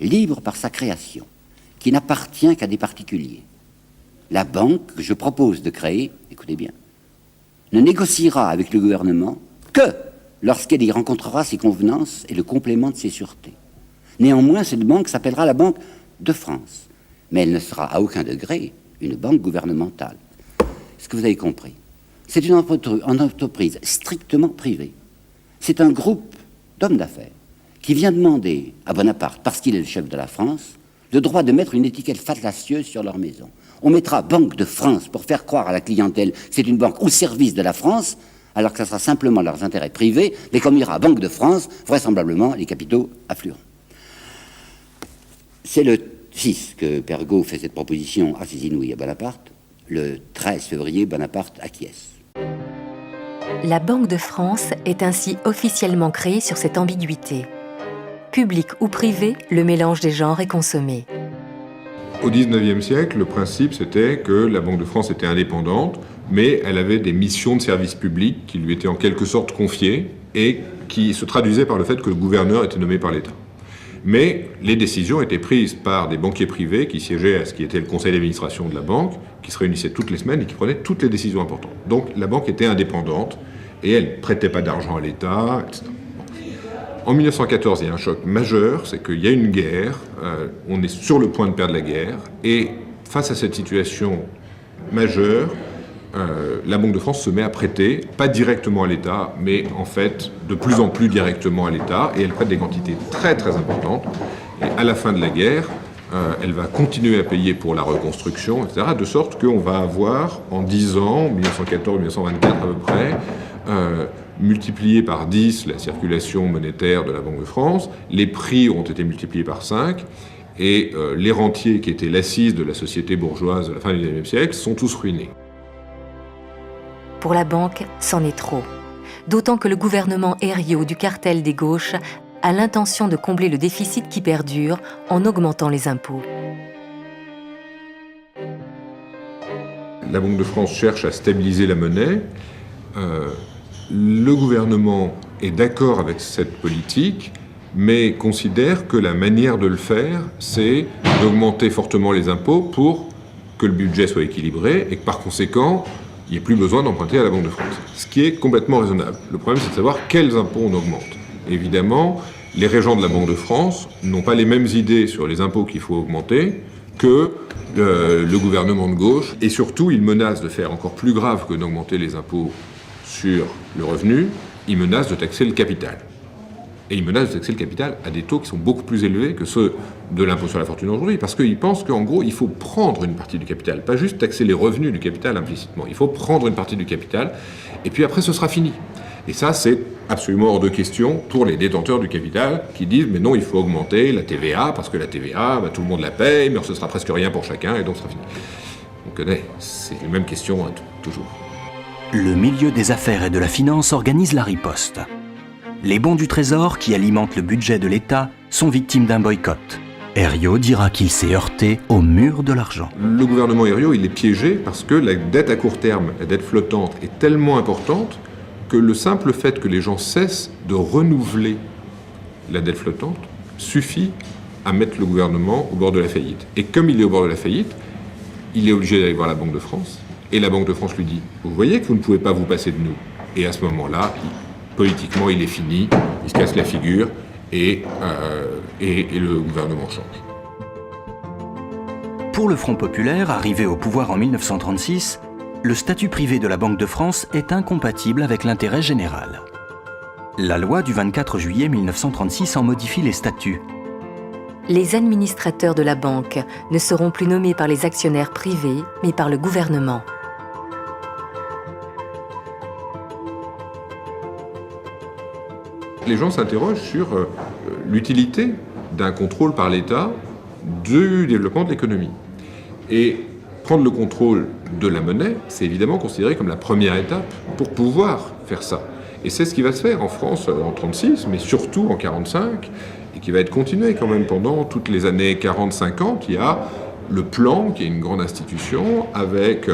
Libre par sa création, qui n'appartient qu'à des particuliers. La banque que je propose de créer, écoutez bien, ne négociera avec le gouvernement que lorsqu'elle y rencontrera ses convenances et le complément de ses sûretés. Néanmoins, cette banque s'appellera la Banque de France, mais elle ne sera à aucun degré une banque gouvernementale. Est-ce que vous avez compris ? C'est une entreprise strictement privée. C'est un groupe d'hommes d'affaires qui vient demander à Bonaparte, parce qu'il est le chef de la France, le droit de mettre une étiquette fallacieuse sur leur maison. On mettra Banque de France pour faire croire à la clientèle que c'est une banque au service de la France, alors que ça sera simplement leurs intérêts privés, mais comme il y aura Banque de France, vraisemblablement, les capitaux afflueront. C'est le 6 que Pergaud fait cette proposition assez inouïe à Bonaparte. Le 13 février, Bonaparte acquiesce. La Banque de France est ainsi officiellement créée sur cette ambiguïté. Public ou privé, le mélange des genres est consommé. Au XIXe siècle, le principe c'était que la Banque de France était indépendante, mais elle avait des missions de service public qui lui étaient en quelque sorte confiées et qui se traduisaient par le fait que le gouverneur était nommé par l'État. Mais les décisions étaient prises par des banquiers privés qui siégeaient à ce qui était le conseil d'administration de la banque, qui se réunissaient toutes les semaines et qui prenaient toutes les décisions importantes. Donc la banque était indépendante et elle ne prêtait pas d'argent à l'État, etc. En 1914, il y a un choc majeur, c'est qu'il y a une guerre, on est sur le point de perdre la guerre, et face à cette situation majeure, la Banque de France se met à prêter, pas directement à l'État, mais en fait de plus en plus directement à l'État, et elle prête des quantités très très importantes. Et à la fin de la guerre, elle va continuer à payer pour la reconstruction, etc., de sorte qu'on va avoir en 10 ans, 1914-1924 à peu près, multiplié par 10 la circulation monétaire de la Banque de France, les prix ont été multipliés par 5, et les rentiers qui étaient l'assise de la société bourgeoise de la fin du XIXe siècle sont tous ruinés. Pour la banque, c'en est trop. D'autant que le gouvernement Herriot du cartel des gauches a l'intention de combler le déficit qui perdure en augmentant les impôts. La Banque de France cherche à stabiliser la monnaie. Le gouvernement est d'accord avec cette politique, mais considère que la manière de le faire, c'est d'augmenter fortement les impôts pour que le budget soit équilibré et que par conséquent, il n'y ait plus besoin d'emprunter à la Banque de France. Ce qui est complètement raisonnable. Le problème, c'est de savoir quels impôts on augmente. Évidemment, les régents de la Banque de France n'ont pas les mêmes idées sur les impôts qu'il faut augmenter que le gouvernement de gauche. Et surtout, ils menacent de faire encore plus grave que d'augmenter les impôts sur le revenu, ils menacent de taxer le capital. Et ils menacent de taxer le capital à des taux qui sont beaucoup plus élevés que ceux de l'impôt sur la fortune aujourd'hui, parce qu'ils pensent qu'en gros, il faut prendre une partie du capital, pas juste taxer les revenus du capital implicitement. Il faut prendre une partie du capital, et puis après, ce sera fini. Et ça, c'est absolument hors de question pour les détenteurs du capital qui disent « mais non, il faut augmenter la TVA, parce que la TVA, tout le monde la paye, mais ce sera presque rien pour chacun, et donc ce sera fini. » On connaît, c'est les mêmes questions, toujours. Le milieu des affaires et de la finance organise la riposte. Les bons du Trésor, qui alimentent le budget de l'État, sont victimes d'un boycott. Herriot dira qu'il s'est heurté au mur de l'argent. Le gouvernement Herriot, il est piégé parce que la dette à court terme, la dette flottante, est tellement importante que le simple fait que les gens cessent de renouveler la dette flottante suffit à mettre le gouvernement au bord de la faillite. Et comme il est au bord de la faillite, il est obligé d'aller voir la Banque de France. Et la Banque de France lui dit « Vous voyez que vous ne pouvez pas vous passer de nous ». Et à ce moment-là, politiquement, il est fini, il se casse la figure et le gouvernement change. Pour le Front populaire, arrivé au pouvoir en 1936, le statut privé de la Banque de France est incompatible avec l'intérêt général. La loi du 24 juillet 1936 en modifie les statuts. Les administrateurs de la banque ne seront plus nommés par les actionnaires privés, mais par le gouvernement. Les gens s'interrogent sur l'utilité d'un contrôle par l'État du développement de l'économie. Et prendre le contrôle de la monnaie, c'est évidemment considéré comme la première étape pour pouvoir faire ça. Et c'est ce qui va se faire en France en 1936, mais surtout en 1945, et qui va être continué quand même pendant toutes les années 40-50. Il y a le plan, qui est une grande institution, avec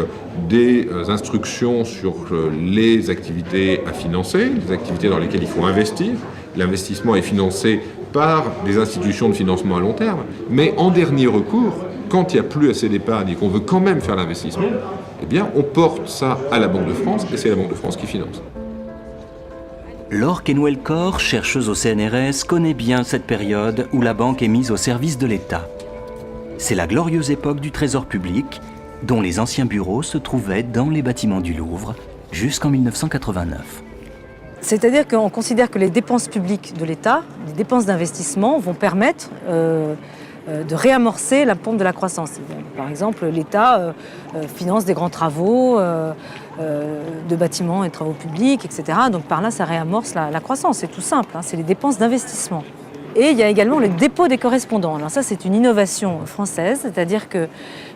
des instructions sur les activités à financer, les activités dans lesquelles il faut investir. L'investissement est financé par des institutions de financement à long terme, mais en dernier recours, quand il n'y a plus assez d'épargne et qu'on veut quand même faire l'investissement, eh bien on porte ça à la Banque de France, et c'est la Banque de France qui finance. Laure Kenouel-Corr, chercheuse au CNRS, connaît bien cette période où la banque est mise au service de l'État. C'est la glorieuse époque du Trésor public, dont les anciens bureaux se trouvaient dans les bâtiments du Louvre jusqu'en 1989. C'est-à-dire qu'on considère que les dépenses publiques de l'État, les dépenses d'investissement, vont permettre de réamorcer la pompe de la croissance. Par exemple, l'État finance des grands travaux de bâtiments et de travaux publics, etc. Donc par là, ça réamorce la croissance. C'est tout simple, hein, c'est les dépenses d'investissement. Et il y a également le dépôt des correspondants. Alors ça, c'est une innovation française, c'est-à-dire que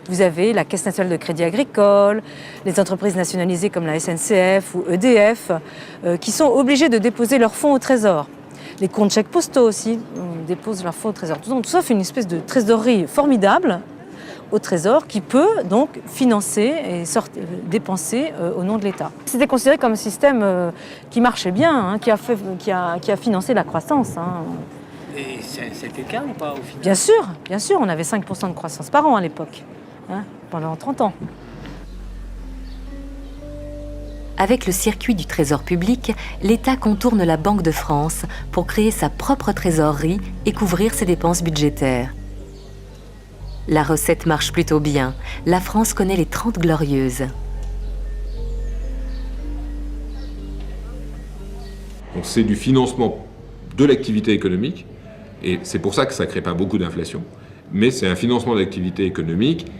vous avez la Caisse nationale de crédit agricole, les entreprises nationalisées comme la SNCF ou EDF, qui sont obligées de déposer leurs fonds au Trésor. Les comptes chèques postaux aussi déposent leurs fonds au Trésor. Tout ça fait une espèce de trésorerie formidable au Trésor qui peut donc financer et dépenser au nom de l'État. C'était considéré comme un système qui marchait bien, hein, qui a financé la croissance. Hein. Et c'était le cas ou pas au final? Bien sûr, on avait 5% de croissance par an à l'époque, hein, pendant 30 ans. Avec le circuit du Trésor public, l'État contourne la Banque de France pour créer sa propre trésorerie et couvrir ses dépenses budgétaires. La recette marche plutôt bien. La France connaît les 30 glorieuses. C'est du financement de l'activité économique, et c'est pour ça que ça ne crée pas beaucoup d'inflation, mais c'est un financement de l'activité économique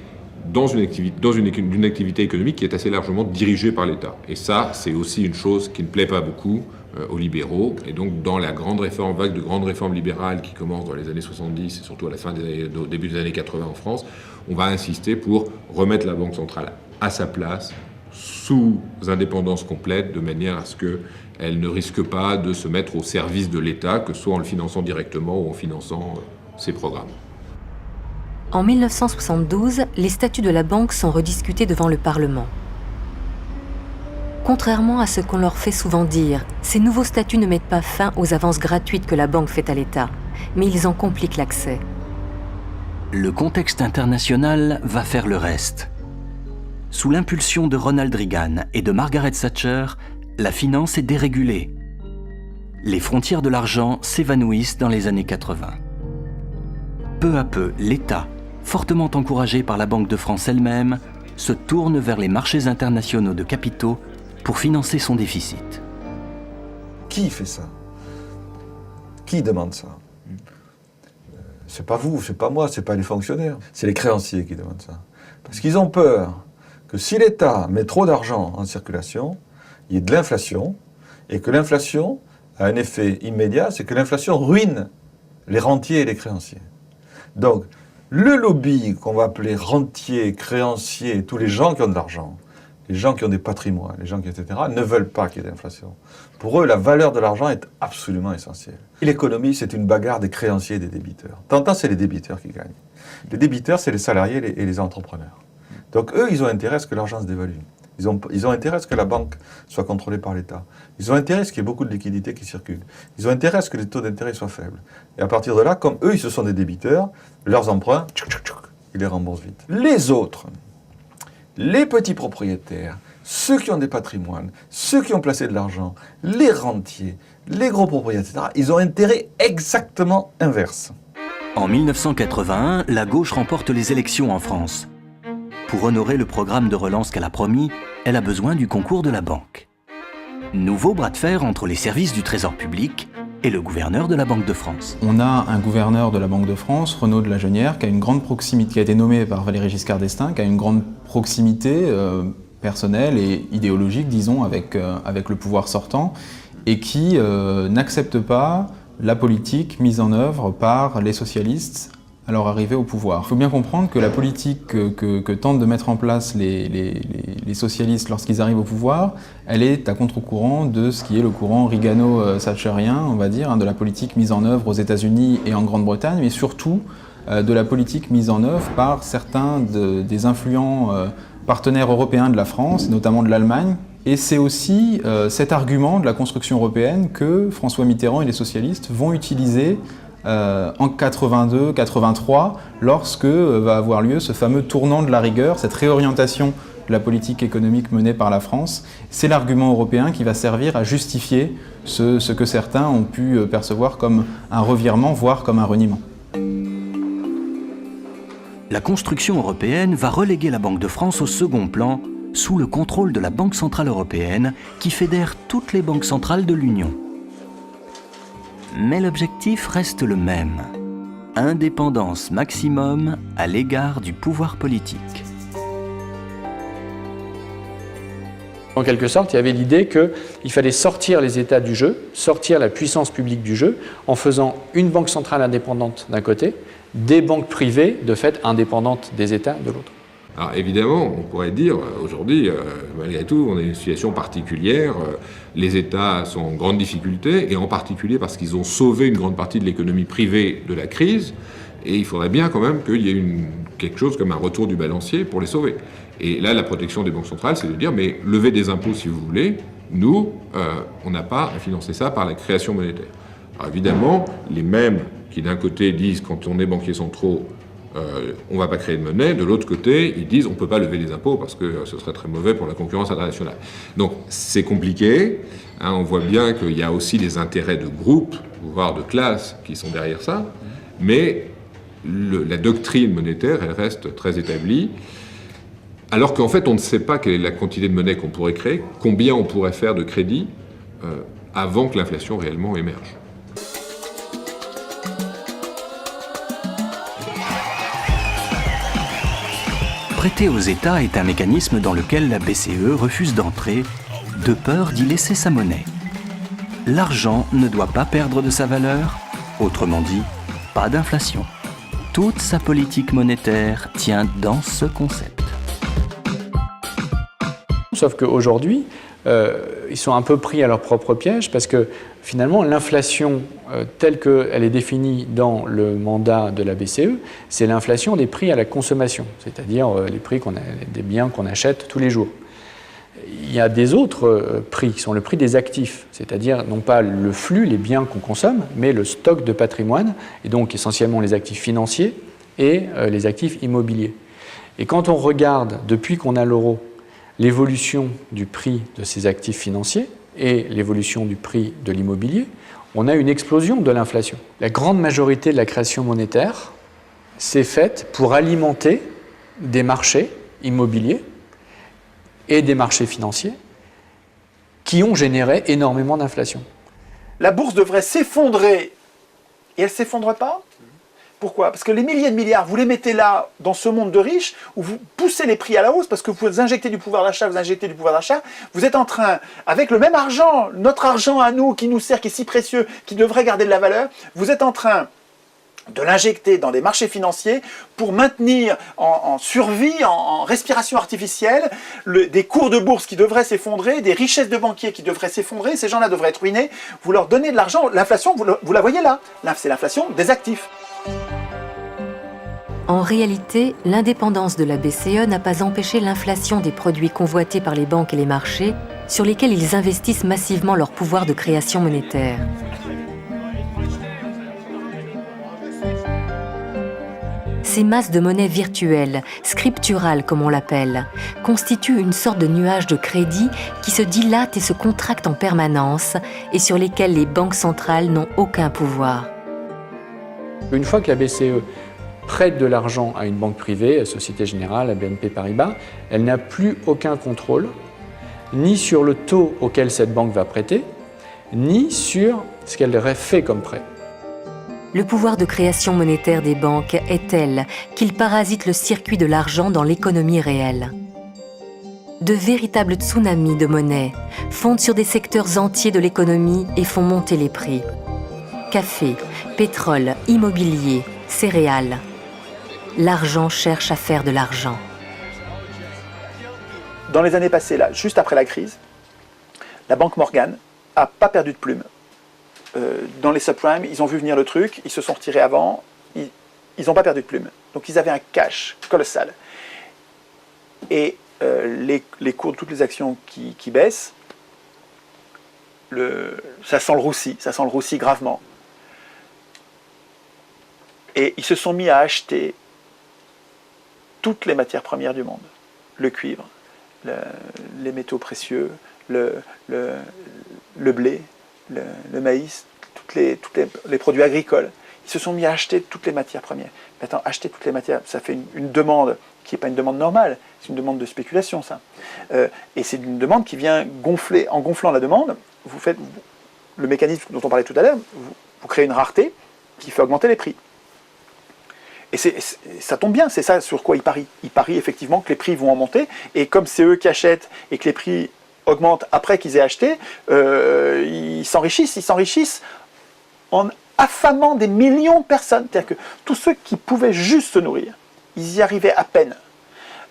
dans une activité économique qui est assez largement dirigée par l'État. Et ça, c'est aussi une chose qui ne plaît pas beaucoup aux libéraux. Et donc, dans la vague de grandes réformes libérales qui commence dans les années 70 et surtout à la fin au début des années 80 en France, on va insister pour remettre la Banque centrale à sa place, sous indépendance complète, de manière à ce qu'elle ne risque pas de se mettre au service de l'État, que ce soit en le finançant directement ou en finançant ses programmes. En 1972, les statuts de la banque sont rediscutés devant le Parlement. Contrairement à ce qu'on leur fait souvent dire, ces nouveaux statuts ne mettent pas fin aux avances gratuites que la banque fait à l'État, mais ils en compliquent l'accès. Le contexte international va faire le reste. Sous l'impulsion de Ronald Reagan et de Margaret Thatcher, la finance est dérégulée. Les frontières de l'argent s'évanouissent dans les années 80. Peu à peu, l'État, fortement encouragé par la Banque de France elle-même, se tourne vers les marchés internationaux de capitaux pour financer son déficit. Qui fait ça? Qui demande ça? C'est pas vous, c'est pas moi, c'est pas les fonctionnaires. C'est les créanciers qui demandent ça. Parce qu'ils ont peur que si l'État met trop d'argent en circulation, il y ait de l'inflation, et que l'inflation a un effet immédiat, c'est que l'inflation ruine les rentiers et les créanciers. Donc, le lobby qu'on va appeler rentiers, créanciers, tous les gens qui ont de l'argent, les gens qui ont des patrimoines, les gens qui, etc., ne veulent pas qu'il y ait d'inflation. Pour eux, la valeur de l'argent est absolument essentielle. Et l'économie, c'est une bagarre des créanciers et des débiteurs. Tantôt, c'est les débiteurs qui gagnent. Les débiteurs, c'est les salariés et les entrepreneurs. Donc, eux, ils ont intérêt à ce que l'argent se dévalue. Ils ont intérêt à ce que la banque soit contrôlée par l'État. Ils ont intérêt à ce qu'il y ait beaucoup de liquidités qui circulent. Ils ont intérêt à ce que les taux d'intérêt soient faibles. Et à partir de là, comme eux, ils se sont des débiteurs, leurs emprunts, ils les remboursent vite. Les autres, les petits propriétaires, ceux qui ont des patrimoines, ceux qui ont placé de l'argent, les rentiers, les gros propriétaires, etc., ils ont intérêt exactement inverse. En 1981, la gauche remporte les élections en France. Pour honorer le programme de relance qu'elle a promis, elle a besoin du concours de la banque. Nouveau bras de fer entre les services du Trésor public et le gouverneur de la Banque de France. On a un gouverneur de la Banque de France, Renaud de la Jeunnière, qui a une grande proximité, qui a été nommé par Valéry Giscard d'Estaing, qui a une grande proximité personnelle et idéologique, disons, avec le pouvoir sortant, et qui n'accepte pas la politique mise en œuvre par les socialistes à leur arrivée au pouvoir. Il faut bien comprendre que la politique que tentent de mettre en place les socialistes lorsqu'ils arrivent au pouvoir, elle est à contre-courant de ce qui est le courant Reagano-Thatcherien, on va dire, de la politique mise en œuvre aux États-Unis et en Grande-Bretagne, mais surtout de la politique mise en œuvre par certains des influents partenaires européens de la France, notamment de l'Allemagne. Et c'est aussi cet argument de la construction européenne que François Mitterrand et les socialistes vont utiliser en 82-83, lorsque va avoir lieu ce fameux tournant de la rigueur, cette réorientation de la politique économique menée par la France. C'est l'argument européen qui va servir à justifier ce que certains ont pu percevoir comme un revirement, voire comme un reniement. La construction européenne va reléguer la Banque de France au second plan, sous le contrôle de la Banque centrale européenne, qui fédère toutes les banques centrales de l'Union. Mais l'objectif reste le même. Indépendance maximum à l'égard du pouvoir politique. En quelque sorte, il y avait l'idée qu'il fallait sortir les États du jeu, sortir la puissance publique du jeu, en faisant une banque centrale indépendante d'un côté, des banques privées, de fait, indépendantes des États de l'autre. Alors évidemment, on pourrait dire, aujourd'hui, malgré tout, on est dans une situation particulière, les États sont en grande difficulté, et en particulier parce qu'ils ont sauvé une grande partie de l'économie privée de la crise, et il faudrait bien quand même qu'il y ait quelque chose comme un retour du balancier pour les sauver. Et là, la protection des banques centrales, c'est de dire, mais levez des impôts si vous voulez, nous, on n'a pas à financer ça par la création monétaire. Alors évidemment, les mêmes qui d'un côté disent, quand on est banquiers centraux, on ne va pas créer de monnaie. De l'autre côté, ils disent on ne peut pas lever les impôts parce que ce serait très mauvais pour la concurrence internationale. Donc c'est compliqué. On voit bien qu'il y a aussi des intérêts de groupe, voire de classe, qui sont derrière ça. Mais la doctrine monétaire, elle reste très établie. Alors qu'en fait, on ne sait pas quelle est la quantité de monnaie qu'on pourrait créer, combien on pourrait faire de crédit avant que l'inflation réellement émerge. Prêter aux États est un mécanisme dans lequel la BCE refuse d'entrer, de peur d'y laisser sa monnaie. L'argent ne doit pas perdre de sa valeur, autrement dit, pas d'inflation. Toute sa politique monétaire tient dans ce concept. Sauf qu'aujourd'hui, ils sont un peu pris à leur propre piège parce que finalement, l'inflation telle qu'elle est définie dans le mandat de la BCE, c'est l'inflation des prix à la consommation, c'est-à-dire les prix des biens qu'on achète tous les jours. Il y a des autres prix qui sont le prix des actifs, c'est-à-dire non pas le flux, les biens qu'on consomme, mais le stock de patrimoine, et donc essentiellement les actifs financiers et les actifs immobiliers. Et quand on regarde, depuis qu'on a l'euro, l'évolution du prix de ces actifs financiers et l'évolution du prix de l'immobilier, on a une explosion de l'inflation. La grande majorité de la création monétaire s'est faite pour alimenter des marchés immobiliers et des marchés financiers qui ont généré énormément d'inflation. La bourse devrait s'effondrer et elle ne s'effondre pas. Pourquoi? Parce que les milliers de milliards, vous les mettez là, dans ce monde de riches, où vous poussez les prix à la hausse, parce que vous injectez du pouvoir d'achat, vous êtes en train, avec le même argent, notre argent à nous, qui nous sert, qui est si précieux, qui devrait garder de la valeur, vous êtes en train de l'injecter dans des marchés financiers pour maintenir en survie, en respiration artificielle, des cours de bourse qui devraient s'effondrer, des richesses de banquiers qui devraient s'effondrer, ces gens-là devraient être ruinés, vous leur donnez de l'argent, l'inflation, vous la voyez là, c'est l'inflation des actifs. En réalité, l'indépendance de la BCE n'a pas empêché l'inflation des produits convoités par les banques et les marchés, sur lesquels ils investissent massivement leur pouvoir de création monétaire. Ces masses de monnaie virtuelle, scripturales comme on l'appelle, constituent une sorte de nuage de crédit qui se dilate et se contracte en permanence et sur lesquels les banques centrales n'ont aucun pouvoir. Une fois que la BCE prête de l'argent à une banque privée, à Société Générale, à BNP Paribas, elle n'a plus aucun contrôle, ni sur le taux auquel cette banque va prêter, ni sur ce qu'elle aurait fait comme prêt. Le pouvoir de création monétaire des banques est tel qu'il parasite le circuit de l'argent dans l'économie réelle. De véritables tsunamis de monnaie fondent sur des secteurs entiers de l'économie et font monter les prix. Café, pétrole, immobilier, céréales. L'argent cherche à faire de l'argent. Dans les années passées, là, juste après la crise, la banque Morgan n'a pas perdu de plume. Dans les subprimes, ils ont vu venir le truc, ils se sont retirés avant, ils n'ont pas perdu de plume. Donc ils avaient un cash colossal. Et les cours de toutes les actions qui baissent, ça sent le roussi gravement. Et ils se sont mis à acheter toutes les matières premières du monde. Le cuivre, les métaux précieux, le blé, le maïs, tous les produits agricoles. Ils se sont mis à acheter toutes les matières premières. Mais attends, acheter toutes les matières, ça fait une demande qui n'est pas une demande normale, c'est une demande de spéculation, ça. Et c'est une demande qui vient gonfler. En gonflant la demande, vous faites le mécanisme dont on parlait tout à l'heure, vous créez une rareté qui fait augmenter les prix. Et ça tombe bien, c'est ça sur quoi ils parient. Ils parient effectivement que les prix vont en monter, et comme c'est eux qui achètent et que les prix augmentent après qu'ils aient acheté, ils s'enrichissent en affamant des millions de personnes. C'est-à-dire que tous ceux qui pouvaient juste se nourrir, ils y arrivaient à peine.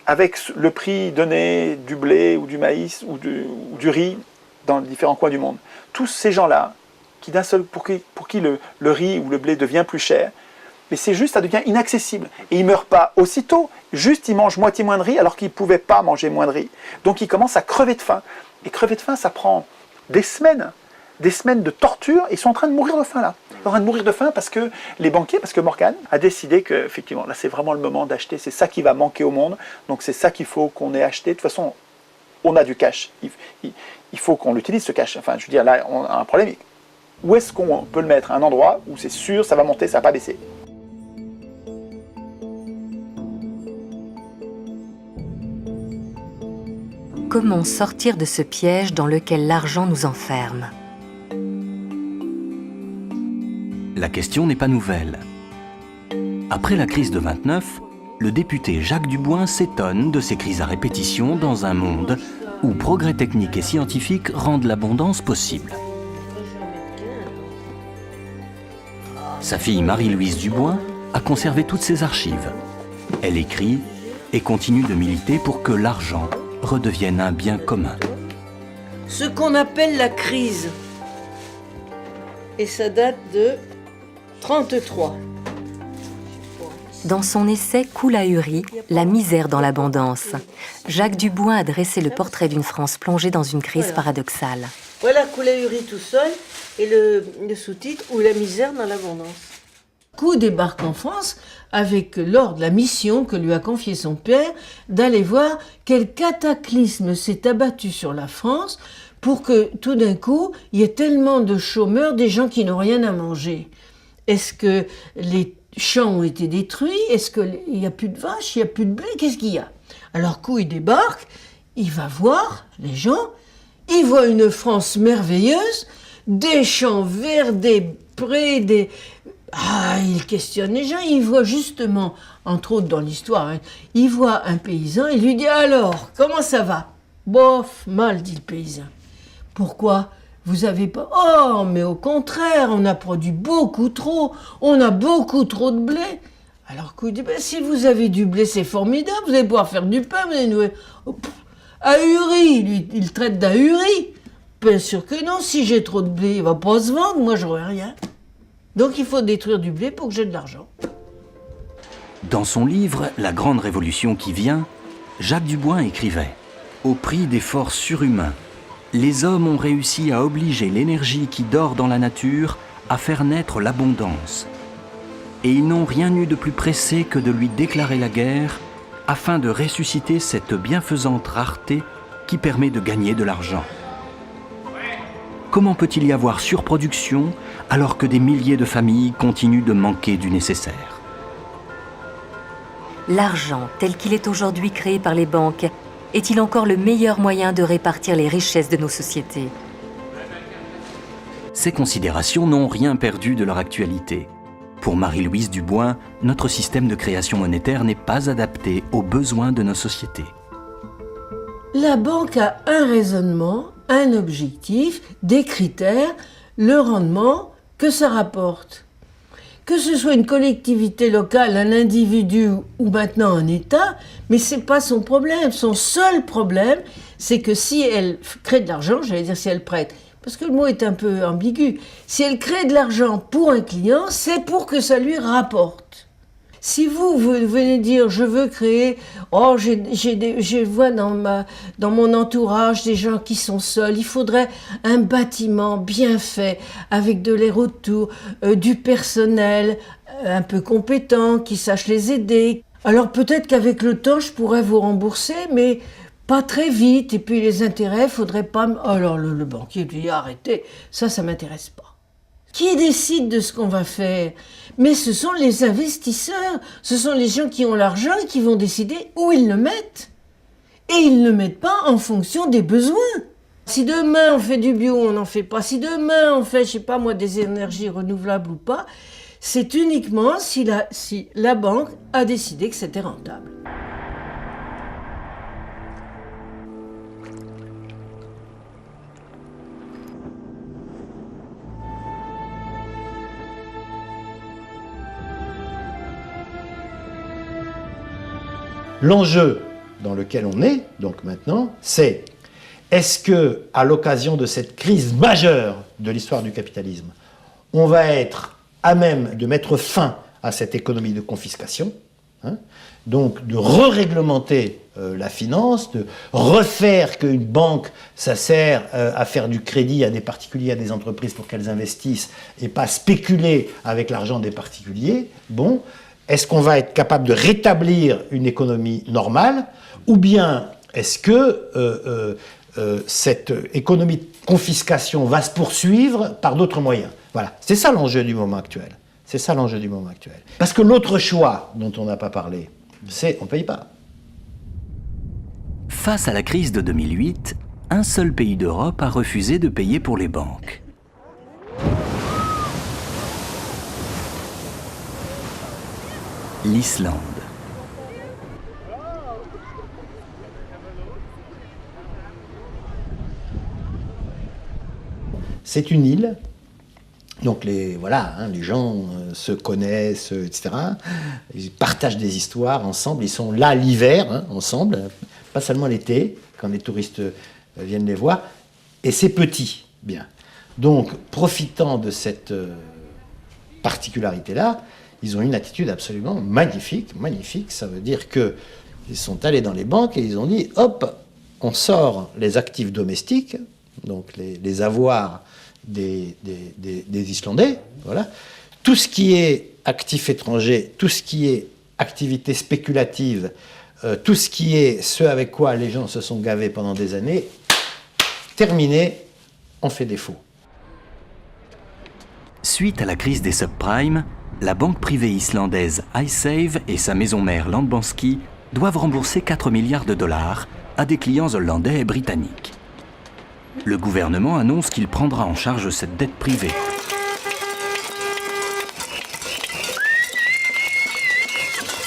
Avec le prix donné du blé ou du maïs ou du riz dans les différents coins du monde. Tous ces gens-là, pour qui le riz ou le blé devient plus cher, mais c'est juste, ça devient inaccessible. Et ils ne meurent pas aussitôt, juste ils mangent moitié moins de riz alors qu'ils ne pouvaient pas manger moins de riz. Donc ils commencent à crever de faim. Et crever de faim, ça prend des semaines de torture, ils sont en train de mourir de faim là. Ils sont en train de mourir de faim parce que les banquiers, parce que Morgan a décidé que, effectivement, là c'est vraiment le moment d'acheter, c'est ça qui va manquer au monde, donc c'est ça qu'il faut qu'on ait acheté. De toute façon, on a du cash, il faut qu'on l'utilise ce cash. Enfin, je veux dire, là on a un problème. Où est-ce qu'on peut le mettre? Un endroit où c'est sûr, ça va monter, ça va pas baisser. Comment sortir de ce piège dans lequel l'argent nous enferme? La question n'est pas nouvelle. Après la crise de 29, le député Jacques Duboin s'étonne de ces crises à répétition dans un monde où progrès techniques et scientifiques rendent l'abondance possible. Sa fille Marie-Louise Duboin a conservé toutes ses archives. Elle écrit et continue de militer pour que l'argent redevienne un bien commun. Ce qu'on appelle la crise. Et ça date de 1933. Dans son essai « Coule ahuri, la misère dans l'abondance », Jacques Duboin a dressé le portrait d'une France plongée dans une crise paradoxale. Voilà Coule ahuri tout seul et le sous-titre « Ou la misère dans l'abondance ». Coup débarque en France avec l'ordre, la mission que lui a confiée son père d'aller voir quel cataclysme s'est abattu sur la France pour que tout d'un coup il y ait tellement de chômeurs, des gens qui n'ont rien à manger. Est-ce que les champs ont été détruits? Est-ce qu'il n'y a plus de vaches? Il n'y a plus de blé? Qu'est-ce qu'il y a? Alors coup il débarque, il va voir les gens, il voit une France merveilleuse, des champs verts, des prés, il questionne les gens, il voit justement, entre autres dans l'histoire, il voit un paysan, il lui dit « Alors, comment ça va ?»« Bof, mal, dit le paysan. »« Pourquoi ? Vous avez pas... »« Oh, mais au contraire, on a produit beaucoup trop, on a beaucoup trop de blé. » Alors qu'il dit « Si vous avez du blé, c'est formidable, vous allez pouvoir faire du pain, vous allez nous... Ahuri, lui, il traite d'ahuri. Bien sûr que non, si j'ai trop de blé, il va pas se vendre, moi j'aurai rien. Donc il faut détruire du blé pour que j'ai de l'argent. Dans son livre « La grande révolution qui vient », Jacques Duboin écrivait « Au prix d'efforts surhumains, les hommes ont réussi à obliger l'énergie qui dort dans la nature à faire naître l'abondance. Et ils n'ont rien eu de plus pressé que de lui déclarer la guerre afin de ressusciter cette bienfaisante rareté qui permet de gagner de l'argent. Comment peut-il y avoir surproduction alors que des milliers de familles continuent de manquer du nécessaire ? L'argent, tel qu'il est aujourd'hui créé par les banques, est-il encore le meilleur moyen de répartir les richesses de nos sociétés ? Ces considérations n'ont rien perdu de leur actualité. Pour Marie-Louise Duboin, notre système de création monétaire n'est pas adapté aux besoins de nos sociétés. La banque a un raisonnement, un objectif, des critères, le rendement que ça rapporte. Que ce soit une collectivité locale, un individu ou maintenant un État, mais ce n'est pas son problème. Son seul problème, c'est que si elle crée de l'argent, j'allais dire si elle prête, parce que le mot est un peu ambigu, si elle crée de l'argent pour un client, c'est pour que ça lui rapporte. Si vous venez dire, je veux créer, je vois dans mon entourage des gens qui sont seuls, il faudrait un bâtiment bien fait, avec de l'air autour, du personnel un peu compétent, qui sache les aider. Alors peut-être qu'avec le temps, je pourrais vous rembourser, mais pas très vite. Et puis les intérêts, faudrait pas... Alors le banquier dit, arrêtez, ça m'intéresse pas. Qui décide de ce qu'on va faire ? Mais ce sont les investisseurs, ce sont les gens qui ont l'argent et qui vont décider où ils le mettent. Et ils ne le mettent pas en fonction des besoins. Si demain on fait du bio, on n'en fait pas. Si demain on fait, je sais pas moi, des énergies renouvelables ou pas, c'est uniquement si la banque a décidé que c'était rentable. L'enjeu dans lequel on est, donc maintenant, c'est est-ce que, à l'occasion de cette crise majeure de l'histoire du capitalisme, on va être à même de mettre fin à cette économie de confiscation, donc de re-réglementer la finance, de refaire qu'une banque, ça sert à faire du crédit à des particuliers, à des entreprises pour qu'elles investissent et pas spéculer avec l'argent des particuliers. Bon. Est-ce qu'on va être capable de rétablir une économie normale, ou bien est-ce que cette économie de confiscation va se poursuivre par d'autres moyens ? Voilà, c'est ça l'enjeu du moment actuel. C'est ça l'enjeu du moment actuel. Parce que l'autre choix dont on n'a pas parlé, c'est on ne paye pas. Face à la crise de 2008, un seul pays d'Europe a refusé de payer pour les banques. L'Islande. C'est une île, donc les gens se connaissent, etc. Ils partagent des histoires ensemble, ils sont là l'hiver, ensemble, pas seulement l'été, quand les touristes viennent les voir, et c'est petit, bien. Donc, profitant de cette particularité-là, ils ont une attitude absolument magnifique, magnifique. Ça veut dire qu'ils sont allés dans les banques et ils ont dit, hop, on sort les actifs domestiques, donc les avoirs des Islandais, voilà. Tout ce qui est actifs étrangers, tout ce qui est activité spéculative, tout ce qui est ce avec quoi les gens se sont gavés pendant des années, terminé, on fait défaut. Suite à la crise des subprimes, la banque privée islandaise iSave et sa maison mère Landbanski doivent rembourser 4 milliards de dollars à des clients hollandais et britanniques. Le gouvernement annonce qu'il prendra en charge cette dette privée.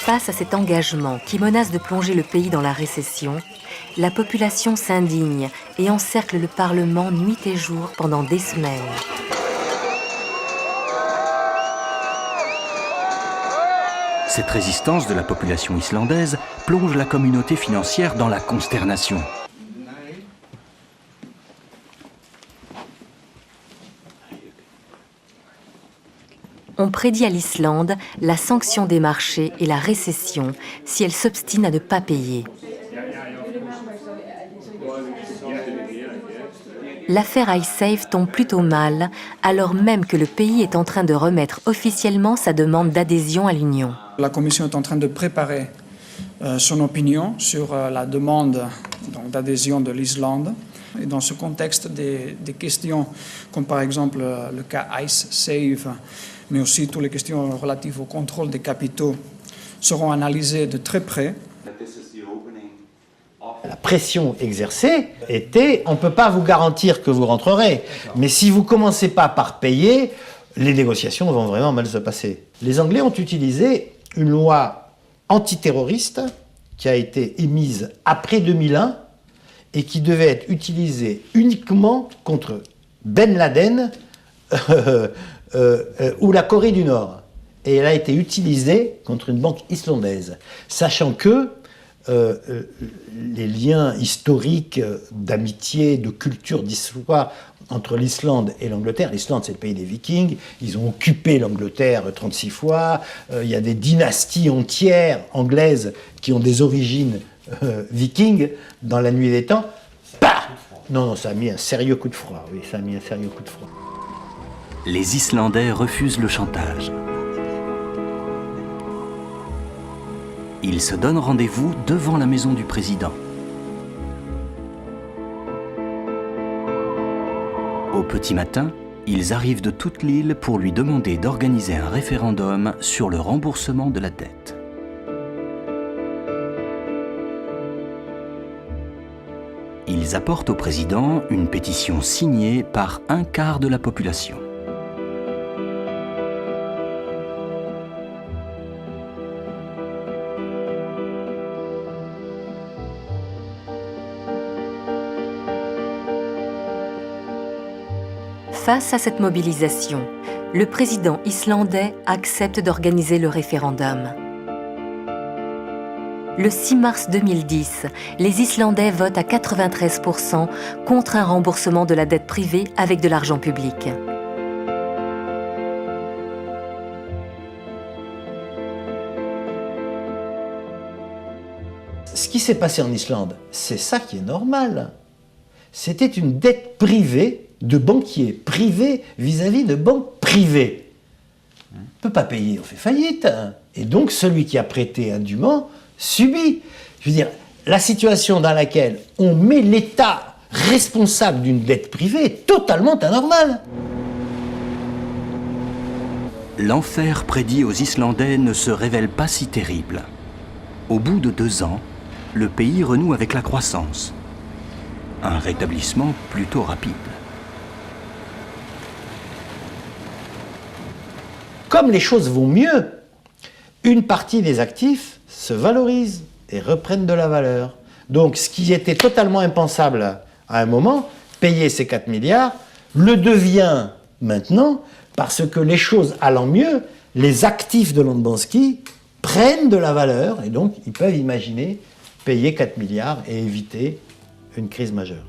Face à cet engagement qui menace de plonger le pays dans la récession, la population s'indigne et encercle le Parlement nuit et jour pendant des semaines. Cette résistance de la population islandaise plonge la communauté financière dans la consternation. On prédit à l'Islande la sanction des marchés et la récession si elle s'obstine à ne pas payer. L'affaire iSafe tombe plutôt mal, alors même que le pays est en train de remettre officiellement sa demande d'adhésion à l'Union. La Commission est en train de préparer son opinion sur la demande d'adhésion de l'Islande. Et dans ce contexte, des questions comme par exemple le cas iSafe, mais aussi toutes les questions relatives au contrôle des capitaux seront analysées de très près. La pression exercée était « on ne peut pas vous garantir que vous rentrerez, mais si vous ne commencez pas par payer, les négociations vont vraiment mal se passer ». Les Anglais ont utilisé une loi antiterroriste qui a été émise après 2001 et qui devait être utilisée uniquement contre Ben Laden ou la Corée du Nord. Et elle a été utilisée contre une banque islandaise, sachant que les liens historiques d'amitié, de culture, d'histoire entre l'Islande et l'Angleterre. L'Islande, c'est le pays des Vikings. Ils ont occupé l'Angleterre 36 fois. Il y a des dynasties entières anglaises qui ont des origines vikings dans la nuit des temps. Bah non, ça a mis un sérieux coup de froid. Oui, ça a mis un sérieux coup de froid. Les Islandais refusent le chantage. Ils se donnent rendez-vous devant la maison du président. Au petit matin, ils arrivent de toute l'île pour lui demander d'organiser un référendum sur le remboursement de la dette. Ils apportent au président une pétition signée par un quart de la population. Face à cette mobilisation, le président islandais accepte d'organiser le référendum. Le 6 mars 2010, les Islandais votent à 93% contre un remboursement de la dette privée avec de l'argent public. Ce qui s'est passé en Islande, c'est ça qui est normal. C'était une dette privée de banquiers privés vis-à-vis de banques privées. On ne peut pas payer, on fait faillite. Et donc celui qui a prêté indûment subit. Je veux dire, la situation dans laquelle on met l'État responsable d'une dette privée est totalement anormale. L'enfer prédit aux Islandais ne se révèle pas si terrible. Au bout de 2 ans, le pays renoue avec la croissance. Un rétablissement plutôt rapide. Comme les choses vont mieux, une partie des actifs se valorise et reprennent de la valeur. Donc ce qui était totalement impensable à un moment, payer ces 4 milliards, le devient maintenant parce que les choses allant mieux, les actifs de Landbanski prennent de la valeur et donc ils peuvent imaginer payer 4 milliards et éviter une crise majeure.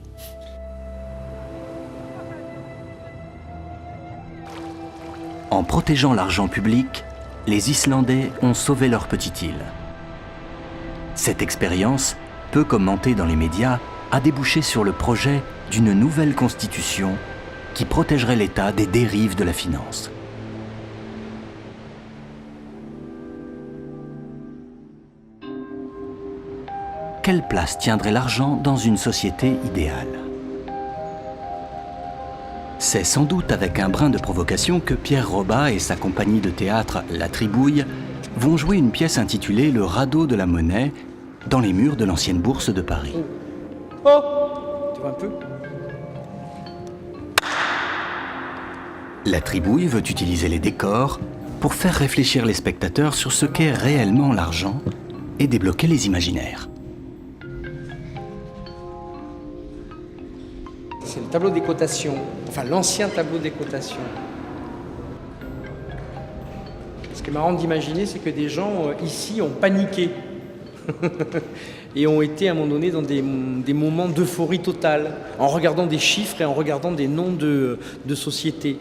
En protégeant l'argent public, les Islandais ont sauvé leur petite île. Cette expérience, peu commentée dans les médias, a débouché sur le projet d'une nouvelle constitution qui protégerait l'État des dérives de la finance. Quelle place tiendrait l'argent dans une société idéale ? C'est sans doute avec un brin de provocation que Pierre Robbat et sa compagnie de théâtre La Tribouille vont jouer une pièce intitulée Le radeau de la monnaie dans les murs de l'ancienne bourse de Paris. Oh, tu vois un peu ? La Tribouille veut utiliser les décors pour faire réfléchir les spectateurs sur ce qu'est réellement l'argent et débloquer les imaginaires. C'est le tableau des cotations, enfin l'ancien tableau des cotations. Ce qui est marrant d'imaginer, c'est que des gens ici ont paniqué et ont été à un moment donné dans des moments d'euphorie totale, en regardant des chiffres et en regardant des noms de sociétés.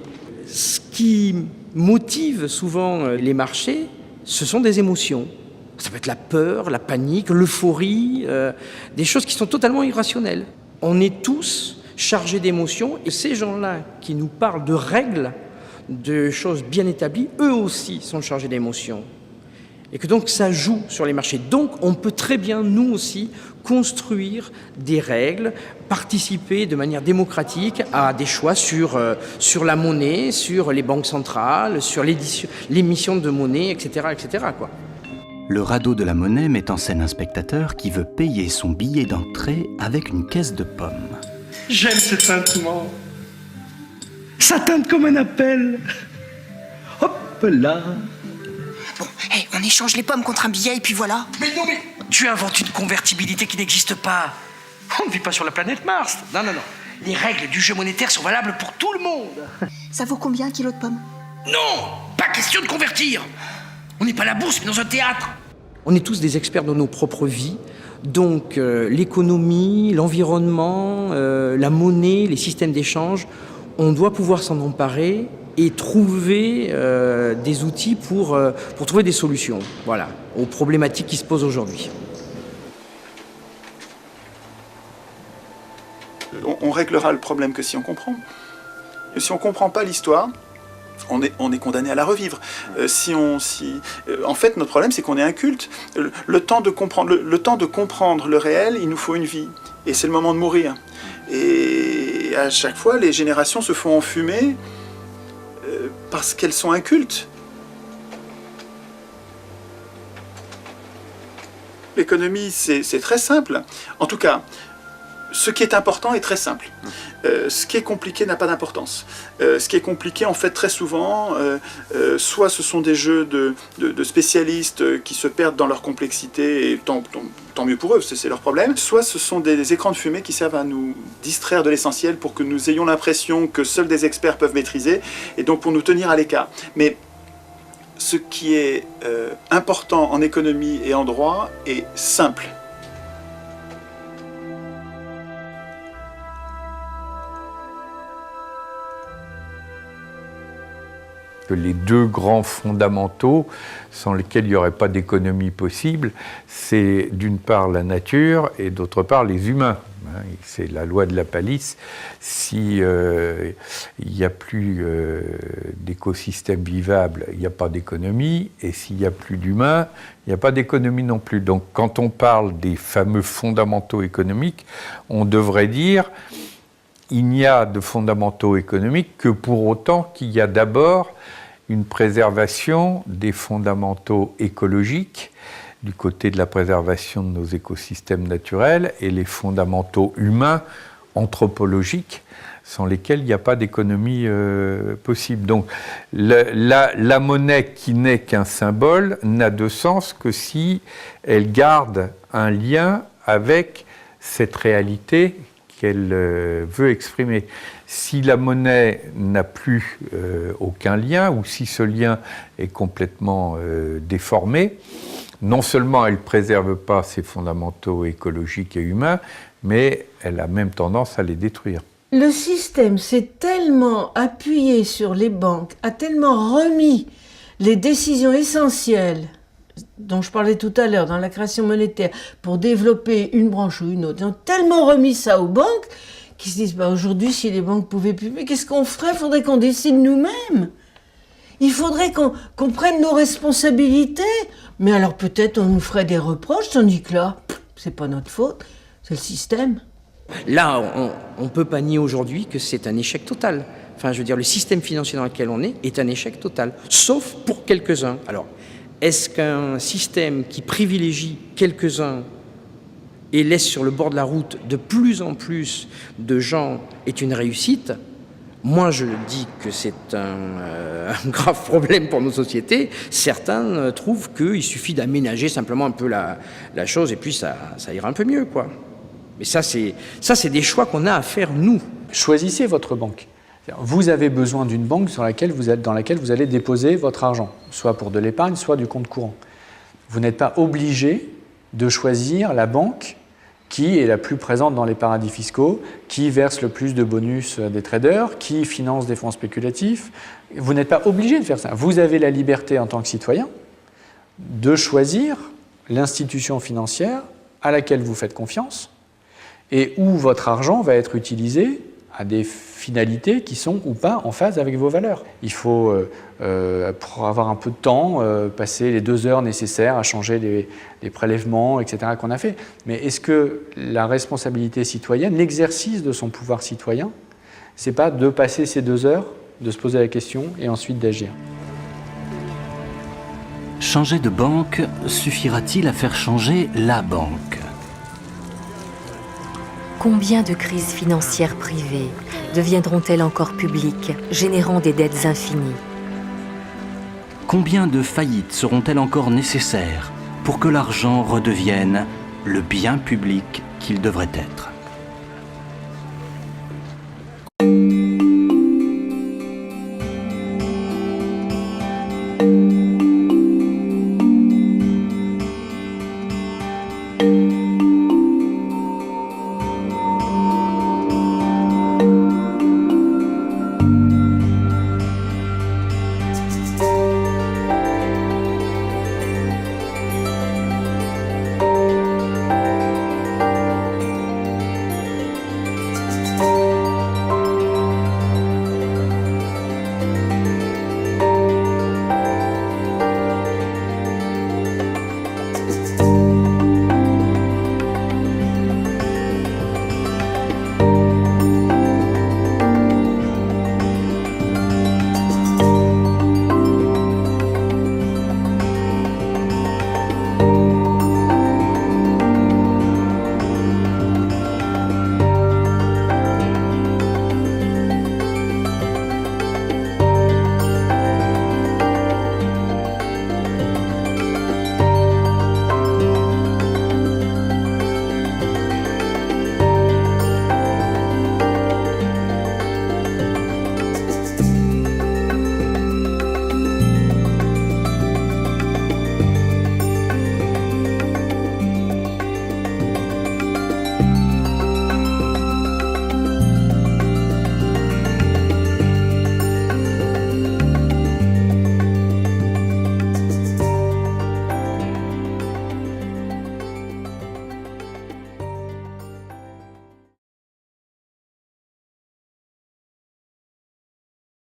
Ce qui motive souvent les marchés, ce sont des émotions. Ça peut être la peur, la panique, l'euphorie, des choses qui sont totalement irrationnelles. On est tous chargés d'émotions et ces gens-là qui nous parlent de règles, de choses bien établies, eux aussi sont chargés d'émotions. Et que donc ça joue sur les marchés. Donc on peut très bien, nous aussi, construire des règles, participer de manière démocratique à des choix sur la monnaie, sur les banques centrales, sur l'émission de monnaie, etc. etc. quoi. Le radeau de la monnaie met en scène un spectateur qui veut payer son billet d'entrée avec une caisse de pommes. J'aime ce tintement. Ça teinte comme un appel. Hop là. Bon, hey, on échange les pommes contre un billet et puis voilà. Mais non, mais tu inventes une convertibilité qui n'existe pas. On ne vit pas sur la planète Mars. Non. Les règles du jeu monétaire sont valables pour tout le monde. Ça vaut combien un kilo de pommes? Non, pas question de convertir. On n'est pas à la bourse, mais dans un théâtre. On est tous des experts de nos propres vies. Donc l'économie, l'environnement, la monnaie, les systèmes d'échange, on doit pouvoir s'en emparer et trouver des outils pour trouver des solutions, voilà, aux problématiques qui se posent aujourd'hui. On réglera le problème que si on comprend. Et si on ne comprend pas l'histoire, on est condamné à la revivre. En fait, notre problème, c'est qu'on est inculte. Le temps de comprendre le réel, il nous faut une vie. Et c'est le moment de mourir. Et à chaque fois, les générations se font enfumer parce qu'elles sont incultes. L'économie, c'est très simple. En tout cas, ce qui est important est très simple. Ce qui est compliqué n'a pas d'importance. Ce qui est compliqué, en fait, très souvent, soit ce sont des jeux de spécialistes qui se perdent dans leur complexité, et tant mieux pour eux, c'est leur problème, soit ce sont des écrans de fumée qui servent à nous distraire de l'essentiel pour que nous ayons l'impression que seuls des experts peuvent maîtriser, et donc pour nous tenir à l'écart. Mais ce qui est important en économie et en droit est simple. Que les deux grands fondamentaux sans lesquels il n'y aurait pas d'économie possible, c'est d'une part la nature et d'autre part les humains. C'est la loi de la palisse. Si il n'y a plus d'écosystème vivable, il n'y a pas d'économie, et s'il n'y a plus d'humains, il n'y a pas d'économie non plus. Donc quand on parle des fameux fondamentaux économiques, on devrait dire il n'y a de fondamentaux économiques que pour autant qu'il y a d'abord une préservation des fondamentaux écologiques du côté de la préservation de nos écosystèmes naturels et les fondamentaux humains, anthropologiques, sans lesquels il n'y a pas d'économie possible. Donc la monnaie qui n'est qu'un symbole n'a de sens que si elle garde un lien avec cette réalité qu'elle veut exprimer. Si la monnaie n'a plus aucun lien, ou si ce lien est complètement déformé, non seulement elle ne préserve pas ses fondamentaux écologiques et humains, mais elle a même tendance à les détruire. Le système s'est tellement appuyé sur les banques, a tellement remis les décisions essentielles dont je parlais tout à l'heure, dans la création monétaire, pour développer une branche ou une autre. Ils ont tellement remis ça aux banques qu'ils se disent aujourd'hui, si les banques pouvaient plus, mais qu'est-ce qu'on ferait? Il faudrait qu'on décide nous-mêmes. Il faudrait qu'on prenne nos responsabilités. Mais alors peut-être on nous ferait des reproches, tandis que là, c'est pas notre faute, c'est le système. Là, on ne peut pas nier aujourd'hui que c'est un échec total. Enfin, je veux dire, le système financier dans lequel on est un échec total, sauf pour quelques-uns. Alors, est-ce qu'un système qui privilégie quelques-uns et laisse sur le bord de la route de plus en plus de gens est une réussite? Moi, je dis que c'est un grave problème pour nos sociétés. Certains trouvent qu'il suffit d'aménager simplement un peu la chose et puis ça ira un peu mieux, quoi. Mais ça, c'est des choix qu'on a à faire, nous. Choisissez votre banque. Vous avez besoin d'une banque dans laquelle vous allez déposer votre argent, soit pour de l'épargne, soit du compte courant. Vous n'êtes pas obligé de choisir la banque qui est la plus présente dans les paradis fiscaux, qui verse le plus de bonus des traders, qui finance des fonds spéculatifs. Vous n'êtes pas obligé de faire ça. Vous avez la liberté en tant que citoyen de choisir l'institution financière à laquelle vous faites confiance et où votre argent va être utilisé à des finalités qui sont ou pas en phase avec vos valeurs. Il faut, pour avoir un peu de temps, passer les 2 heures nécessaires à changer les prélèvements, etc. qu'on a fait. Mais est-ce que la responsabilité citoyenne, l'exercice de son pouvoir citoyen, c'est pas de passer ces 2 heures, de se poser la question et ensuite d'agir? Changer de banque suffira-t-il à faire changer la banque? Combien de crises financières privées deviendront-elles encore publiques, générant des dettes infinies? Combien de faillites seront-elles encore nécessaires pour que l'argent redevienne le bien public qu'il devrait être?